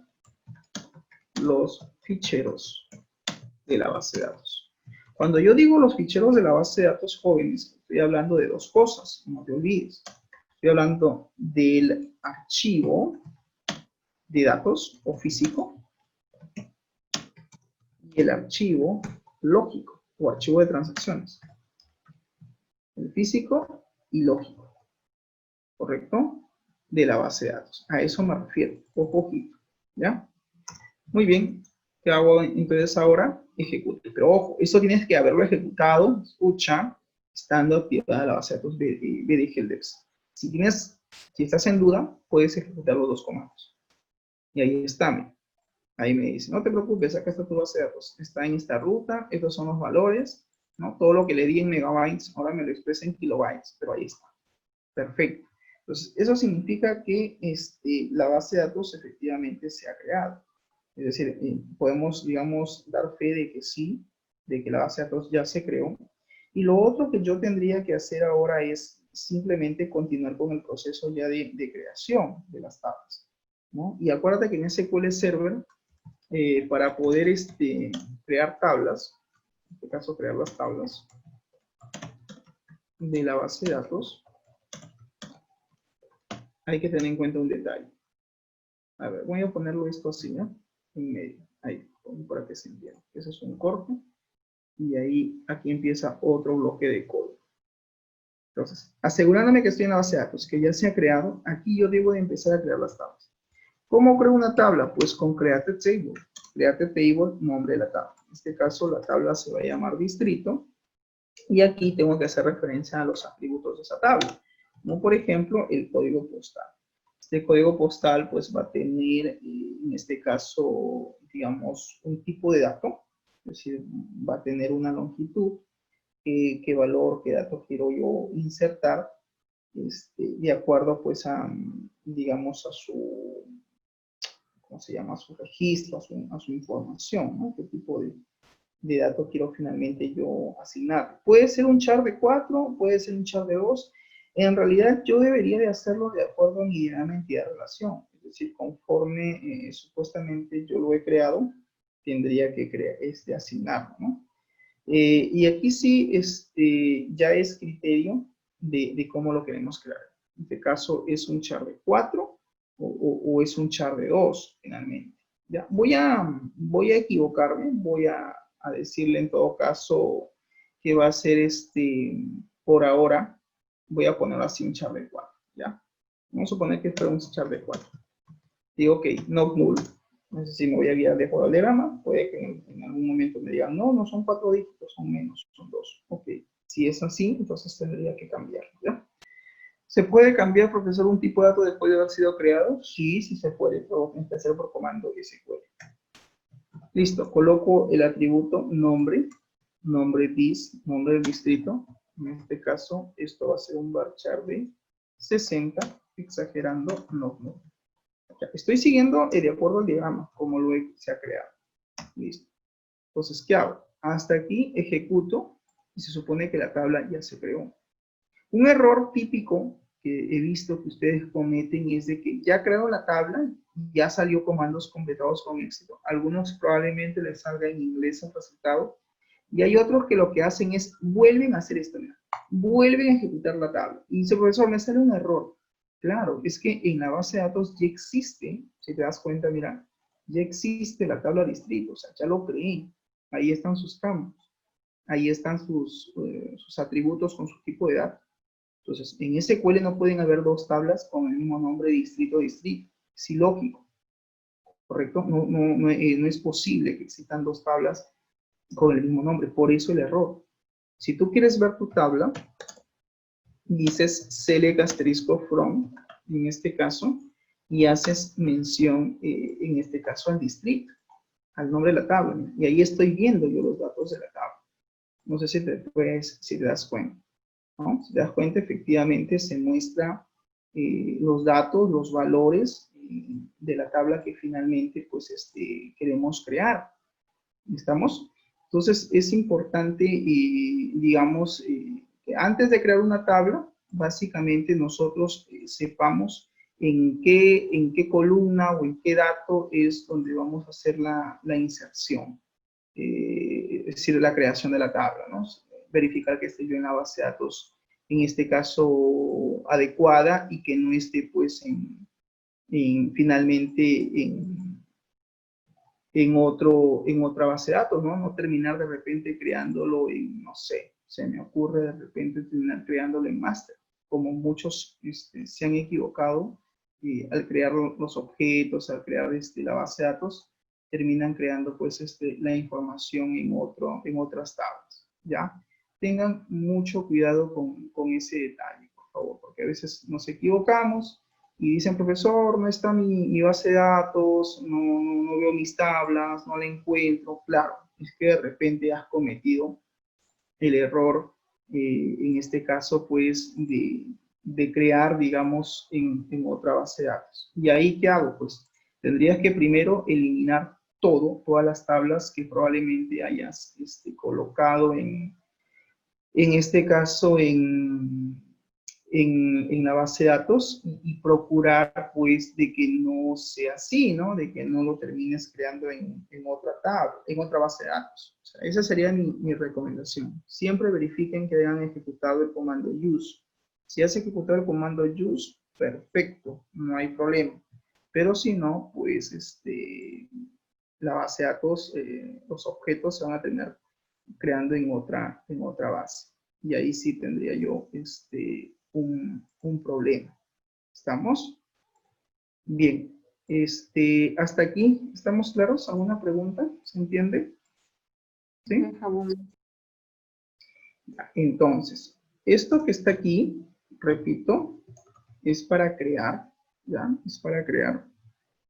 [SPEAKER 1] los ficheros de la base de datos. Cuando yo digo los ficheros de la base de datos jóvenes, estoy hablando de dos cosas, no te olvides. Estoy hablando del archivo de datos o físico y el archivo lógico o archivo de transacciones. El físico y lógico, ¿correcto? De la base de datos. A eso me refiero, ojito, ¿ya? Muy bien, ¿qué hago entonces ahora? Ejecute. Pero ojo, eso tienes que haberlo ejecutado, escucha, estando activada la base de datos BD Helpdesk. Si estás en duda, puedes ejecutar los dos comandos. Y ahí está, ahí me dice, no te preocupes, acá está tu base de datos. Está en esta ruta, estos son los valores, ¿no? Todo lo que le di en megabytes, ahora me lo expresa en kilobytes, pero ahí está. Perfecto. Entonces, eso significa que la base de datos efectivamente se ha creado. Es decir, podemos, digamos, dar fe de que sí, de que la base de datos ya se creó. Y lo otro que yo tendría que hacer ahora es simplemente continuar con el proceso ya de creación de las tablas, ¿no? Y acuérdate que en SQL Server, para poder crear tablas, en este caso crear las tablas de la base de datos, hay que tener en cuenta un detalle. A ver, voy a ponerlo esto así, ¿no? En medio, ahí, para que se entienda. Eso es un corte. Y ahí, aquí empieza otro bloque de código. Entonces, asegurándome que estoy en la base de datos, que ya se ha creado, aquí yo debo de empezar a crear las tablas. ¿Cómo creo una tabla? Pues con create table. Create table, nombre de la tabla. En este caso, la tabla se va a llamar distrito. Y aquí tengo que hacer referencia a los atributos de esa tabla, como por ejemplo el código postal. Este código postal pues va a tener, en este caso, digamos, un tipo de dato, es decir, va a tener una longitud, qué valor, qué dato quiero yo insertar, de acuerdo pues a, digamos, a su, ¿cómo se llama? A su registro, a su información, ¿no? ¿Qué tipo de datos quiero finalmente yo asignar? Puede ser un char de 4, puede ser un char de 2. En realidad yo debería de hacerlo de acuerdo a mi diagrama de entidad de relación. Es decir, conforme supuestamente yo lo he creado, tendría que asignarlo, ¿no? Y aquí sí, ya es criterio de cómo lo queremos crear. En este caso, ¿es un char de 4 o es un char de 2 finalmente? Ya, voy a equivocarme, voy a decirle en todo caso que va a ser por ahora, voy a ponerlo así un char de 4, ¿ya? Vamos a suponer que fue un char de 4. Digo, ok, not null. No sé si me voy a guiar de por el diagrama, puede que en algún momento me digan, no, no son 4 dígitos, son menos, son 2. Ok, si es así, entonces tendría que cambiarlo, ¿ya? ¿Se puede cambiar, profesor, un tipo de dato después de haber sido creado? Sí, sí se puede, pero empezar por comando SQL. Listo, coloco el atributo nombre, nombre dis, nombre del distrito. En este caso, esto va a ser un varchar de 60, exagerando, no. Estoy siguiendo de acuerdo al diagrama, como se ha creado. Listo. Entonces, ¿qué hago? Hasta aquí ejecuto y se supone que la tabla ya se creó. Un error típico que he visto que ustedes cometen es de que ya crearon la tabla, ya salió comandos completados con éxito. Algunos probablemente les salga en inglés el resultado y hay otros que lo que hacen es vuelven a hacer esto, mira, vuelven a ejecutar la tabla. Y dice, profesor, me sale un error. Claro, es que en la base de datos ya existe, si te das cuenta, mira, ya existe la tabla de distrito, o sea, ya lo creé. Ahí están sus campos, ahí están sus atributos con su tipo de datos. Entonces, en SQL no pueden haber dos tablas con el mismo nombre, distrito. Es ilógico, ¿correcto? No es posible que existan dos tablas con el mismo nombre, por eso el error. Si tú quieres ver tu tabla, dices select asterisco from, en este caso, y haces mención, en este caso, al distrito, al nombre de la tabla, ¿no? Y ahí estoy viendo yo los datos de la tabla. No sé si te das cuenta, ¿no? Si te das cuenta, efectivamente se muestra los datos, los valores de la tabla que finalmente pues, queremos crear. ¿Estamos? Entonces es importante, digamos, que antes de crear una tabla, básicamente nosotros sepamos en qué columna o en qué dato es donde vamos a hacer la inserción, es decir, la creación de la tabla, ¿no? Verificar que esté yo en la base de datos, en este caso, adecuada y que no esté, pues, finalmente en otra base de datos, ¿no? No terminar de repente creándolo en, no sé, se me ocurre de repente terminar creándolo en master, como muchos se han equivocado al crear los objetos, al crear la base de datos, terminan creando pues la información en otras tablas, ¿ya? Tengan mucho cuidado con ese detalle, por favor, porque a veces nos equivocamos y dicen, profesor, no está mi base de datos, no veo mis tablas, no la encuentro. Claro, es que de repente has cometido el error, en este caso, pues, de crear, digamos, en otra base de datos. ¿Y ahí qué hago? Pues, tendrías que primero eliminar todas las tablas que probablemente hayas colocado en este caso, en la base de datos y procurar, pues, de que no sea así, ¿no? De que no lo termines creando en otra tabla, en otra base de datos. O sea, esa sería mi recomendación. Siempre verifiquen que hayan ejecutado el comando use. Si has ejecutado el comando use, perfecto, no hay problema. Pero si no, pues, la base de datos, los objetos se van a tener creando en otra base. Y ahí sí tendría yo un problema. ¿Estamos? Bien. Hasta aquí, ¿estamos claros? ¿Alguna pregunta? ¿Se entiende? ¿Sí? Entonces, esto que está aquí, repito, es para crear, ¿ya? Es para crear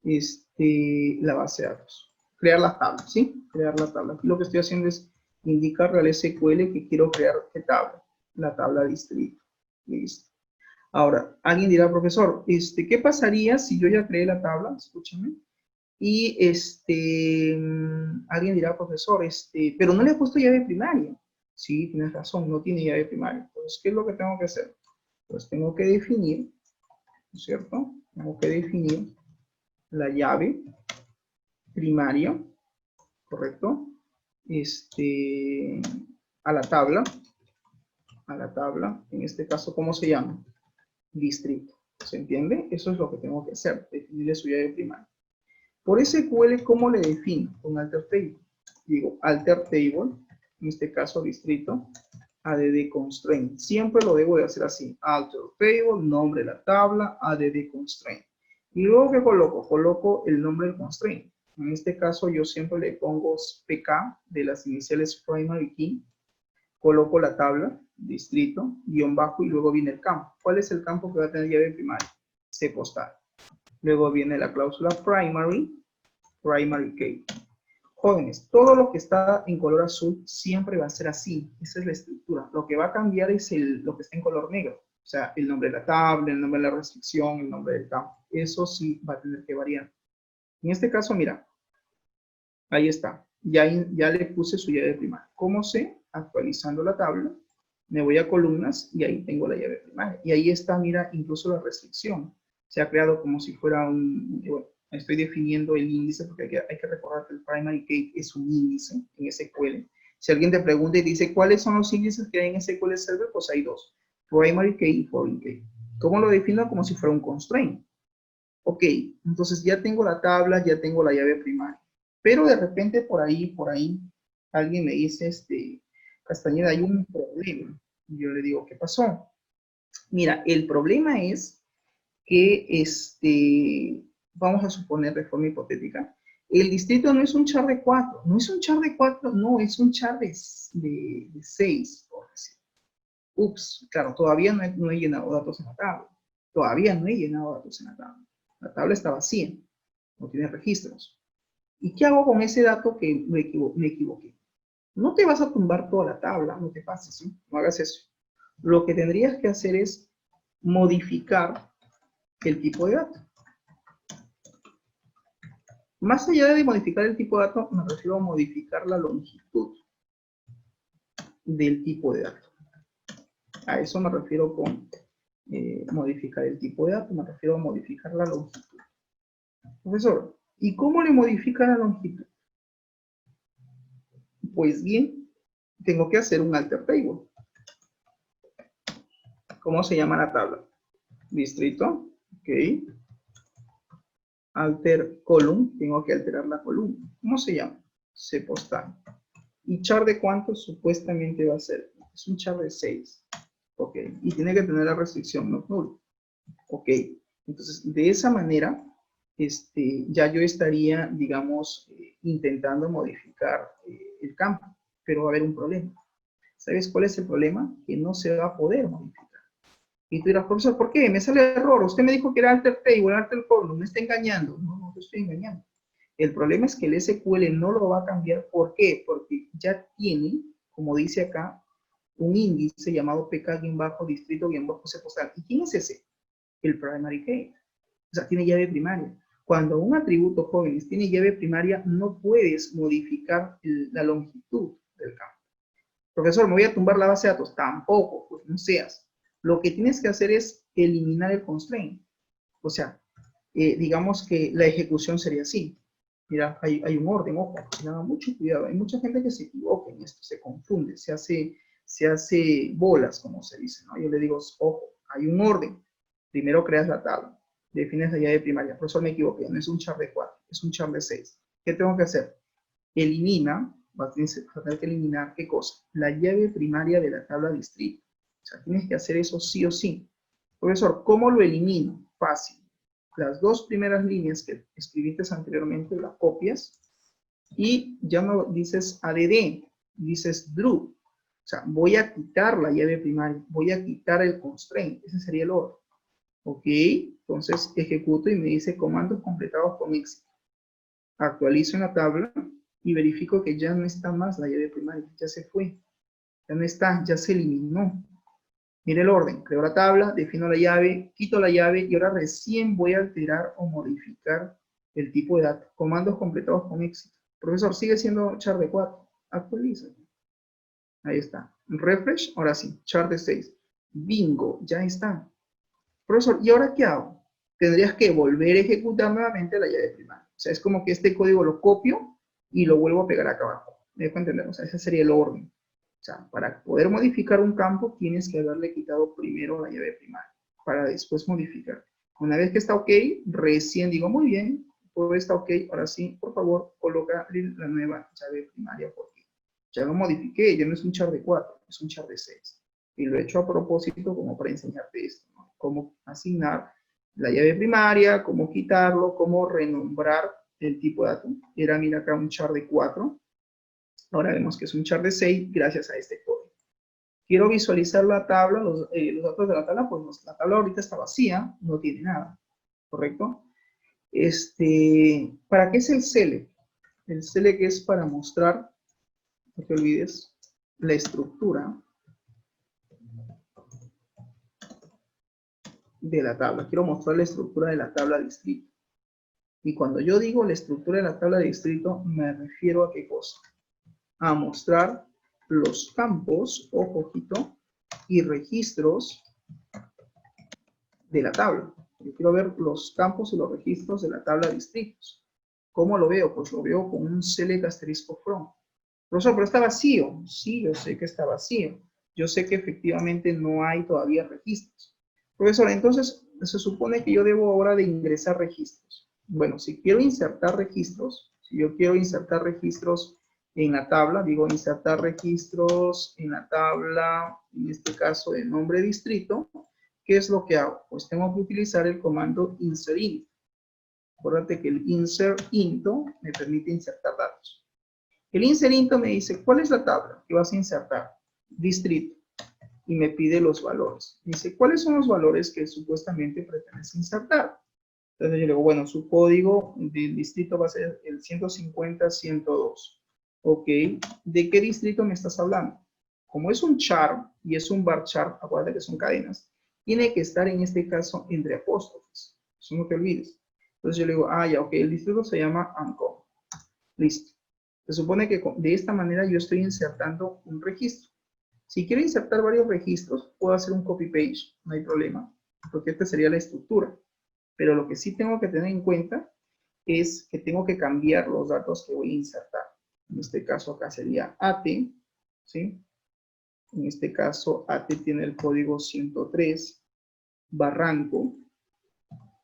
[SPEAKER 1] la base de datos. Crear la tabla, ¿sí? Crear la tabla. Aquí lo que estoy haciendo es indicarle al SQL que quiero crear qué tabla. La tabla distrito. Listo. Ahora, alguien dirá, profesor, ¿qué pasaría si yo ya creé la tabla? Escúchame. Y alguien dirá, profesor, pero no le he puesto llave primaria. Sí, tienes razón, no tiene llave primaria. Entonces, ¿qué es lo que tengo que hacer? Pues tengo que definir, ¿no es cierto? Tengo que definir la llave primaria, ¿correcto? A la tabla, en este caso, ¿cómo se llama? Distrito. ¿Se entiende? Eso es lo que tengo que hacer, definirle su llave primaria. Por SQL, ¿cómo le defino? Con alter table. Digo, alter table, en este caso distrito, add constraint. Siempre lo debo de hacer así. Alter table, nombre de la tabla, add constraint. Y luego, ¿qué coloco? Coloco el nombre del constraint. En este caso, yo siempre le pongo PK de las iniciales primary key. Coloco la tabla, distrito, guión bajo, y luego viene el campo. ¿Cuál es el campo que va a tener llave primaria? C postal. Luego viene la cláusula primary key. Jóvenes, todo lo que está en color azul siempre va a ser así. Esa es la estructura. Lo que va a cambiar es lo que está en color negro. O sea, el nombre de la tabla, el nombre de la restricción, el nombre del campo. Eso sí va a tener que variar. En este caso, mira, ahí está. Ya le puse su llave primaria. ¿Cómo sé? Actualizando la tabla, me voy a columnas y ahí tengo la llave primaria. Y ahí está, mira, incluso la restricción. Se ha creado como si fuera bueno, estoy definiendo el índice porque hay que recordar que el primary key es un índice en SQL. Si alguien te pregunta y dice, ¿cuáles son los índices que hay en SQL Server? Pues hay dos, primary key y foreign key. ¿Cómo lo defino? Como si fuera un constraint. Ok, entonces ya tengo la tabla, ya tengo la llave primaria. Pero de repente por ahí, alguien me dice, Castañeda, hay un problema. Y yo le digo, ¿qué pasó? Mira, el problema es que, vamos a suponer de forma hipotética, el distrito no es un char de 4, no es un char de 4, no, es un char de 6, por decir. Ups, claro, todavía no he llenado datos en la tabla. Todavía no he llenado datos en la tabla. La tabla está vacía, no tiene registros. ¿Y qué hago con ese dato que me equivoqué? No te vas a tumbar toda la tabla, no te pases, ¿sí? No hagas eso. Lo que tendrías que hacer es modificar el tipo de dato. Más allá de modificar el tipo de dato, me refiero a modificar la longitud del tipo de dato. A eso me refiero con modificar el tipo de dato, me refiero a modificar la longitud. Profesor, ¿y cómo le modifica la longitud? Pues bien, tengo que hacer un alter table. ¿Cómo se llama la tabla? Distrito, ok. Alter column, tengo que alterar la columna. ¿Cómo se llama? C postal. ¿Y char de cuánto supuestamente va a ser? Es un char de 6. Ok. Y tiene que tener la restricción no null. Ok. Entonces, de esa manera, ya yo estaría, digamos, intentando modificar el campo. Pero va a haber un problema. ¿Sabes cuál es el problema? Que no se va a poder modificar. Y tú dirás, profesor, ¿por qué? Me sale error. Usted me dijo que era alter table, alter column. Me está engañando. No, no te estoy engañando. El problema es que el SQL no lo va a cambiar. ¿Por qué? Porque ya tiene, como dice acá, un índice llamado pk-distrito-c postal. ¿Y quién es ese? El primary key. O sea, tiene llave primaria. Cuando un atributo, jóvenes, tiene llave primaria, no puedes modificar la longitud del campo. Profesor, ¿me voy a tumbar la base de datos? Tampoco, pues no seas. Lo que tienes que hacer es eliminar el constraint. O sea, digamos que la ejecución sería así. Mira, hay un orden, ojo, tengan mucho cuidado. Hay mucha gente que se equivoca en esto, se confunde, se hace bolas, como se dice, ¿no? Yo le digo, ojo, hay un orden. Primero creas la tabla, defines la llave primaria. Profesor, me equivoqué, no es un char de 4, es un char de 6. ¿Qué tengo que hacer? Elimina, vas a tener que eliminar, ¿qué cosa? La llave primaria de la tabla distrito. O sea, tienes que hacer eso sí o sí. Profesor, ¿cómo lo elimino? Fácil. Las dos primeras líneas que escribiste anteriormente las copias y ya no dices add, dices drew. sea, voy a quitar la llave primaria, voy a quitar el constraint, ese sería el orden. Ok, entonces ejecuto y me dice comandos completados con éxito. Actualizo en la tabla y verifico que ya no está más la llave primaria, ya se fue, ya no está, ya se eliminó. Mire el orden, creo la tabla, defino la llave, quito la llave y ahora recién voy a alterar o modificar el tipo de datos. Comandos completados con éxito. Profesor, sigue siendo char de 4. Actualiza. Ahí está. Refresh, ahora sí, char de 6. Bingo, ya está. Profesor, ¿y ahora qué hago? Tendrías que volver a ejecutar nuevamente la llave primaria. O sea, es como que este código lo copio y lo vuelvo a pegar acá abajo. ¿Me dejo entender? O sea, ese sería el orden. O sea, para poder modificar un campo, tienes que haberle quitado primero la llave primaria, para después modificar. Una vez que está ok, recién digo, muy bien, todo está ok, ahora sí, por favor, coloca la nueva llave primaria, porque ya lo modifiqué, ya no es un char de 4, es un char de 6. Y lo he hecho a propósito como para enseñarte esto, ¿no? Cómo asignar la llave primaria, cómo quitarlo, cómo renombrar el tipo de dato. Era, mira acá, un char de 4. Ahora vemos que es un char de 6 gracias a este código. Quiero visualizar la tabla, los datos de la tabla, pues la tabla ahorita está vacía, no tiene nada, ¿correcto? ¿Para qué es el select? El select es para mostrar, no te olvides, la estructura de la tabla. Quiero mostrar la estructura de la tabla de distrito. Y cuando yo digo la estructura de la tabla de distrito, me refiero a qué cosa. A mostrar los campos, ojo, ojito, y registros de la tabla. Yo quiero ver los campos y los registros de la tabla de distritos. ¿Cómo lo veo? Pues lo veo con un select asterisco from. Profesor, pero está vacío. Sí, yo sé que está vacío. Yo sé que efectivamente no hay todavía registros. Profesor, entonces se supone que yo debo ahora de ingresar registros. Bueno, si quiero insertar registros, si yo quiero insertar registros en la tabla, digo insertar registros en la tabla, en este caso de nombre distrito, ¿qué es lo que hago? Pues tengo que utilizar el comando insert. Acuérdate que el insert into me permite insertar datos. El insert into me dice, ¿cuál es la tabla que vas a insertar? Distrito. Y me pide los valores. Me dice, ¿cuáles son los valores que supuestamente pretendes insertar? Entonces yo le digo, bueno, su código del distrito va a ser el 150.102. Ok, ¿de qué distrito me estás hablando? Como es un char y es un bar char, acuérdate que son cadenas, tiene que estar en este caso entre apóstrofes. Eso no te olvides. Entonces yo le digo, ya, ok, el distrito se llama uncommon. Listo. Se supone que de esta manera yo estoy insertando un registro. Si quiero insertar varios registros, puedo hacer un copy-paste, no hay problema, porque esta sería la estructura. Pero lo que sí tengo que tener en cuenta es que tengo que cambiar los datos que voy a insertar. En este caso acá sería AT, ¿sí? En este caso AT tiene el código 103, Barranco,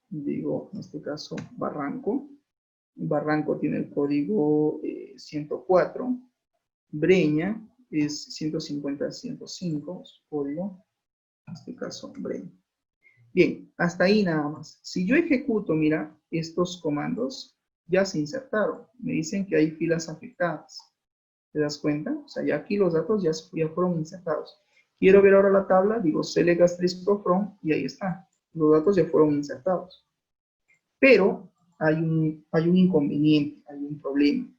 [SPEAKER 1] digo en este caso Barranco. Barranco tiene el código 104, Breña es 150.105, su código, en este caso Breña. Bien, hasta ahí nada más. Si yo ejecuto, mira, estos comandos ya se insertaron. Me dicen que hay filas afectadas. ¿Te das cuenta? O sea, ya aquí los datos ya fueron insertados. Quiero ver ahora la tabla, digo select asterisco from y ahí está. Los datos ya fueron insertados. Pero hay un inconveniente, hay un problema.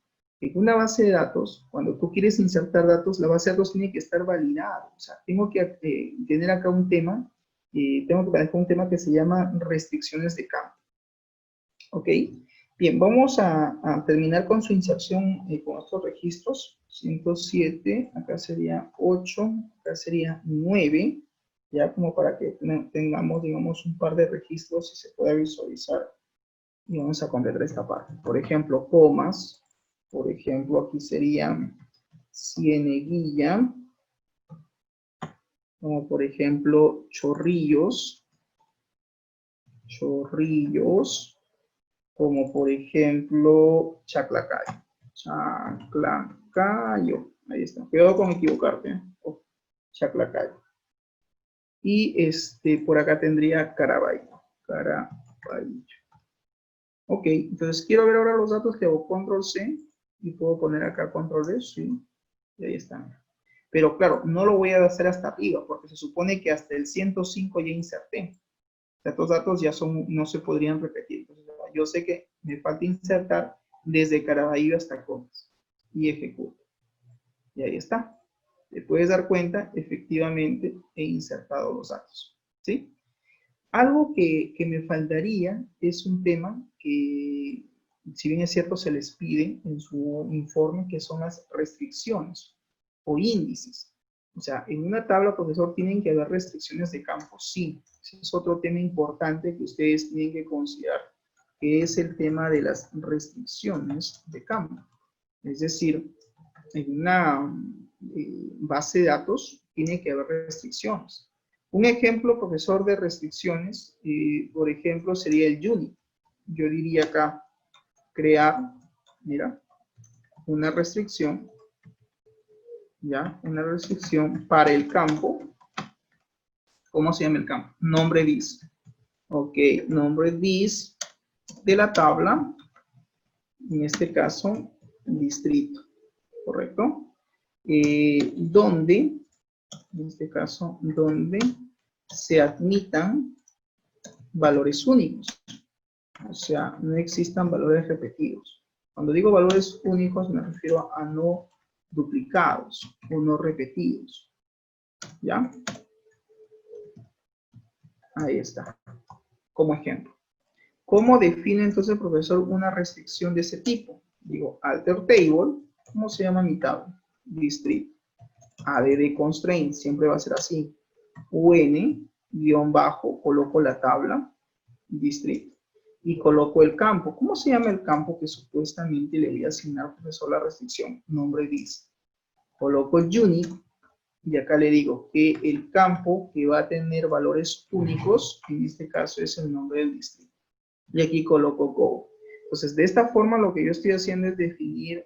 [SPEAKER 1] En una base de datos, cuando tú quieres insertar datos, la base de datos tiene que estar validada. O sea, tengo que tener acá un tema, tengo que manejar un tema que se llama restricciones de campo. ¿Ok? Bien, vamos a terminar con su inserción con estos registros. 107, acá sería 8, acá sería 9, ya como para que tengamos, digamos, un par de registros y se pueda visualizar. Y vamos a completar esta parte. Por ejemplo, comas. Por ejemplo, aquí sería cieneguilla. Como por ejemplo, chorrillos. Chorrillos. Como por ejemplo, chaclacayo. Chaclacayo. Ahí está. Cuidado con equivocarte. Oh, chaclacayo. Y por acá tendría caraballo. Caraballo. Ok, entonces quiero ver ahora los datos que hago control C y puedo poner acá control V, sí, y ahí están. Pero claro, no lo voy a hacer hasta arriba, porque se supone que hasta el 105 ya inserté. Estos datos ya no se podrían repetir. Entonces, yo sé que me falta insertar desde Caraballo hasta Comas. Y ejecuto. Y ahí está. Te puedes dar cuenta, efectivamente, he insertado los datos. ¿Sí? Algo que me faltaría es un tema que, si bien es cierto, se les pide en su informe, que son las restricciones o índices. O sea, en una tabla, profesor, tienen que haber restricciones de campo, sí. Ese es otro tema importante que ustedes tienen que considerar, que es el tema de las restricciones de campo. Es decir, en una base de datos tiene que haber restricciones. Un ejemplo, profesor, de restricciones, por ejemplo, sería el unit. Yo diría acá, crear, mira, una restricción, ¿ya? Una restricción para el campo. ¿Cómo se llama el campo? Nombre dis. Ok, nombre dis de la tabla, en este caso, distrito, ¿correcto? Donde, en este caso, donde se admitan valores únicos. O sea, no existan valores repetidos. Cuando digo valores únicos me refiero a no duplicados o no repetidos. ¿Ya? Ahí está. Como ejemplo. ¿Cómo define entonces el profesor una restricción de ese tipo? Digo, alter table. ¿Cómo se llama mi tabla? Distrito. add constraint, siempre va a ser así. un, guión bajo, coloco la tabla, distrito. Y coloco el campo. ¿Cómo se llama el campo que supuestamente le voy a asignar al profesor la restricción? Nombre dis. Coloco el unit y acá le digo que el campo que va a tener valores únicos, en este caso es el nombre del distrito. Y aquí coloco go. Entonces, de esta forma lo que yo estoy haciendo es definir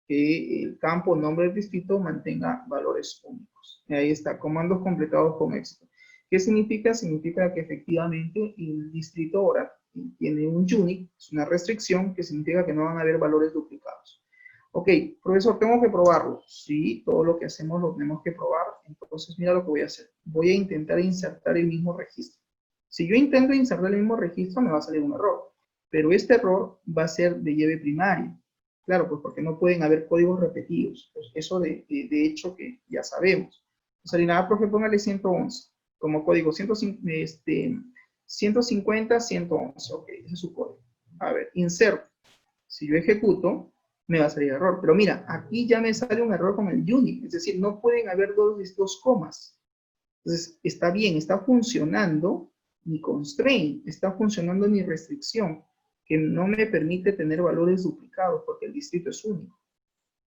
[SPEAKER 1] que el campo nombre del distrito mantenga valores únicos. Y ahí está, comandos completados con éxito. ¿Qué significa? Significa que efectivamente el distrito ahora tiene un unit, es una restricción que significa que no van a haber valores duplicados. Ok, profesor, ¿tengo que probarlo? Sí, todo lo que hacemos lo tenemos que probar. Entonces, mira lo que voy a hacer. Voy a intentar insertar el mismo registro. Si yo intento insertar el mismo registro, me va a salir un error. Pero este error va a ser de llave primaria. Claro, pues porque no pueden haber códigos repetidos. Pues eso de hecho que ya sabemos. O sea, nada, profe, póngale 111 como código 150, 111. Ok, ese es su código. A ver, insert. Si yo ejecuto, me va a salir error. Pero mira, aquí ya me sale un error con el unit. Es decir, no pueden haber dos comas. Entonces, está bien, está funcionando mi constraint, está funcionando mi restricción, que no me permite tener valores duplicados porque el distrito es único.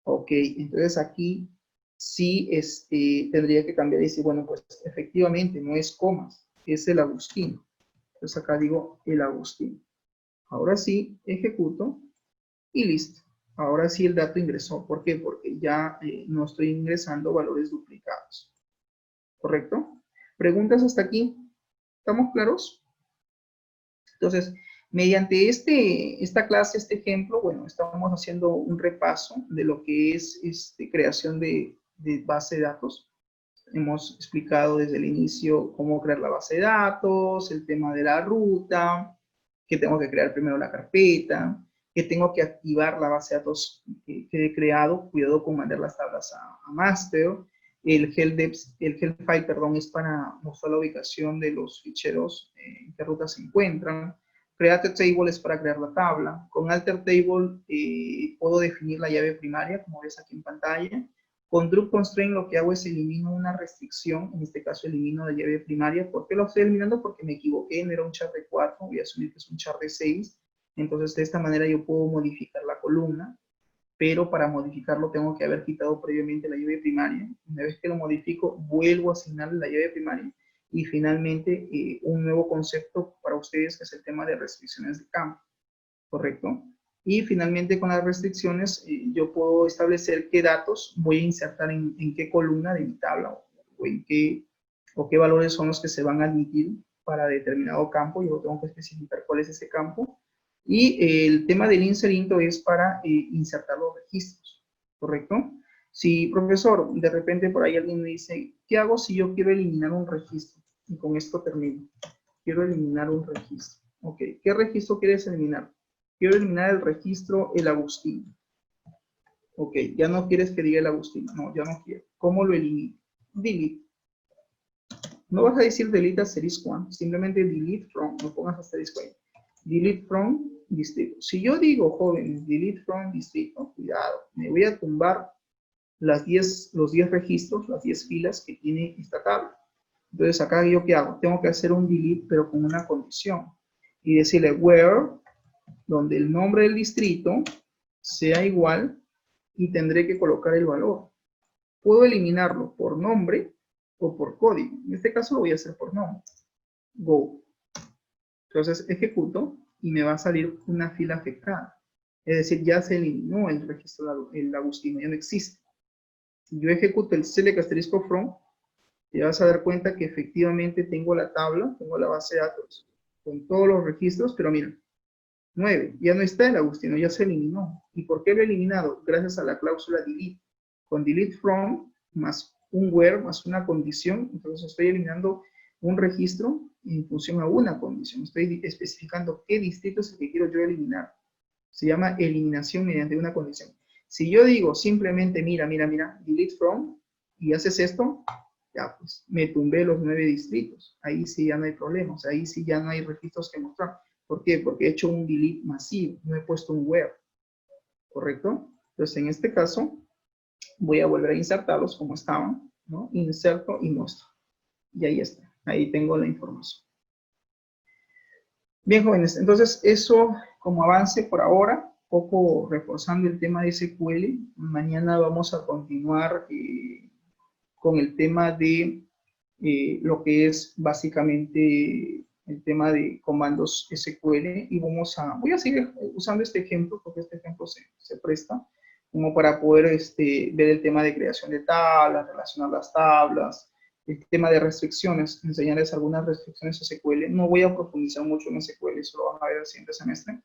[SPEAKER 1] Ok, entonces aquí sí tendría que cambiar y decir, bueno, pues efectivamente no es comas, es el Agustino. Entonces acá digo el Agustino. Ahora sí, ejecuto y listo. Ahora sí el dato ingresó. ¿Por qué? Porque ya no estoy ingresando valores duplicados. ¿Correcto? ¿Preguntas hasta aquí? ¿Estamos claros? Entonces, mediante esta clase, este ejemplo, bueno, estamos haciendo un repaso de lo que es creación de base de datos. Hemos explicado desde el inicio cómo crear la base de datos, el tema de la ruta, que tengo que crear primero la carpeta, que tengo que activar la base de datos que he creado, cuidado con mandar las tablas a master. El help file, perdón, es para mostrar la ubicación de los ficheros en qué ruta se encuentran. Create table es para crear la tabla. Con alter table puedo definir la llave primaria, como ves aquí en pantalla. Con drop constraint lo que hago es elimino una restricción, en este caso elimino la llave primaria. ¿Por qué lo estoy eliminando? Porque me equivoqué, no era un char de 4, voy a asumir que es un char de 6. Entonces de esta manera yo puedo modificar la columna, pero para modificarlo tengo que haber quitado previamente la llave primaria. Una vez que lo modifico, vuelvo a asignarle la llave primaria y finalmente un nuevo concepto para ustedes que es el tema de restricciones de campo, ¿correcto? Y finalmente con las restricciones yo puedo establecer qué datos voy a insertar en qué columna de mi tabla o qué valores son los que se van a admitir para determinado campo. Yo tengo que especificar cuál es ese campo. Y el tema del insert into es para insertar los registros, ¿correcto? Si, profesor, de repente por ahí alguien me dice, ¿qué hago si yo quiero eliminar un registro? Y con esto termino. Quiero eliminar un registro. Ok, ¿qué registro quieres eliminar? Quiero eliminar el registro El Agustino. Ok, ya no quieres que diga El Agustino. No, ya no quiero. ¿Cómo lo elimino? Delete. No vas a decir delete asterisco, ¿eh? Simplemente delete from, no pongas asterisco ahí. Delete from distrito. Si yo digo, jóvenes, delete from distrito, cuidado, me voy a tumbar los 10 registros, las 10 filas que tiene esta tabla. Entonces acá yo ¿qué hago? Tengo que hacer un delete pero con una condición y decirle where, donde el nombre del distrito sea igual y tendré que colocar el valor. Puedo eliminarlo por nombre o por código. En este caso lo voy a hacer por nombre. Go. Entonces ejecuto y me va a salir una fila afectada. Es decir, ya se eliminó el registro del Agustino, ya no existe. Si yo ejecuto el select asterisco from, te vas a dar cuenta que efectivamente tengo la tabla, tengo la base de datos con todos los registros, pero mira, 9, ya no está el Agustino, ya se eliminó. ¿Y por qué lo he eliminado? Gracias a la cláusula delete. Con delete from más un where más una condición, entonces estoy eliminando un registro en función a una condición. Estoy especificando qué distrito es el que quiero yo eliminar. Se llama eliminación mediante una condición. Si yo digo simplemente, mira, delete from, y haces esto, ya pues, me tumbé los 9 distritos. Ahí sí ya no hay problemas, ahí sí ya no hay registros que mostrar. ¿Por qué? Porque he hecho un delete masivo, no he puesto un where, ¿correcto? Entonces, en este caso, voy a volver a insertarlos como estaban, ¿no? Inserto y muestro. Y ahí está, ahí tengo la información. Bien, jóvenes, entonces eso como avance por ahora, poco reforzando el tema de SQL. Mañana vamos a continuar con el tema de lo que es básicamente el tema de comandos SQL y voy a seguir usando este ejemplo porque este ejemplo se presta como para poder ver el tema de creación de tablas, relacionar las tablas, el tema de restricciones, enseñarles algunas restricciones SQL. No voy a profundizar mucho en SQL, eso lo van a ver el siguiente semestre,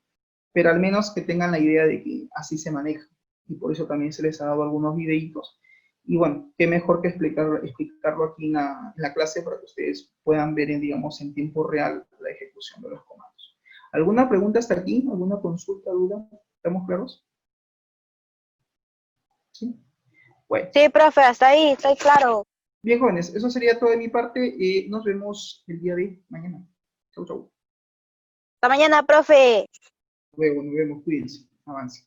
[SPEAKER 1] pero al menos que tengan la idea de que así se maneja. Y por eso también se les ha dado algunos videitos. Y bueno, qué mejor que explicarlo aquí en la clase para que ustedes puedan ver, digamos, en tiempo real la ejecución de los comandos. ¿Alguna pregunta hasta aquí? ¿Alguna consulta, duda? ¿Estamos claros? ¿Sí? Bueno.
[SPEAKER 2] Sí, profe, hasta ahí, estoy claro.
[SPEAKER 1] Bien, jóvenes, eso sería todo de mi parte. Nos vemos el día de mañana. Chau, chau.
[SPEAKER 2] Hasta mañana, profe.
[SPEAKER 1] Luego nos vemos, cuídense, avance.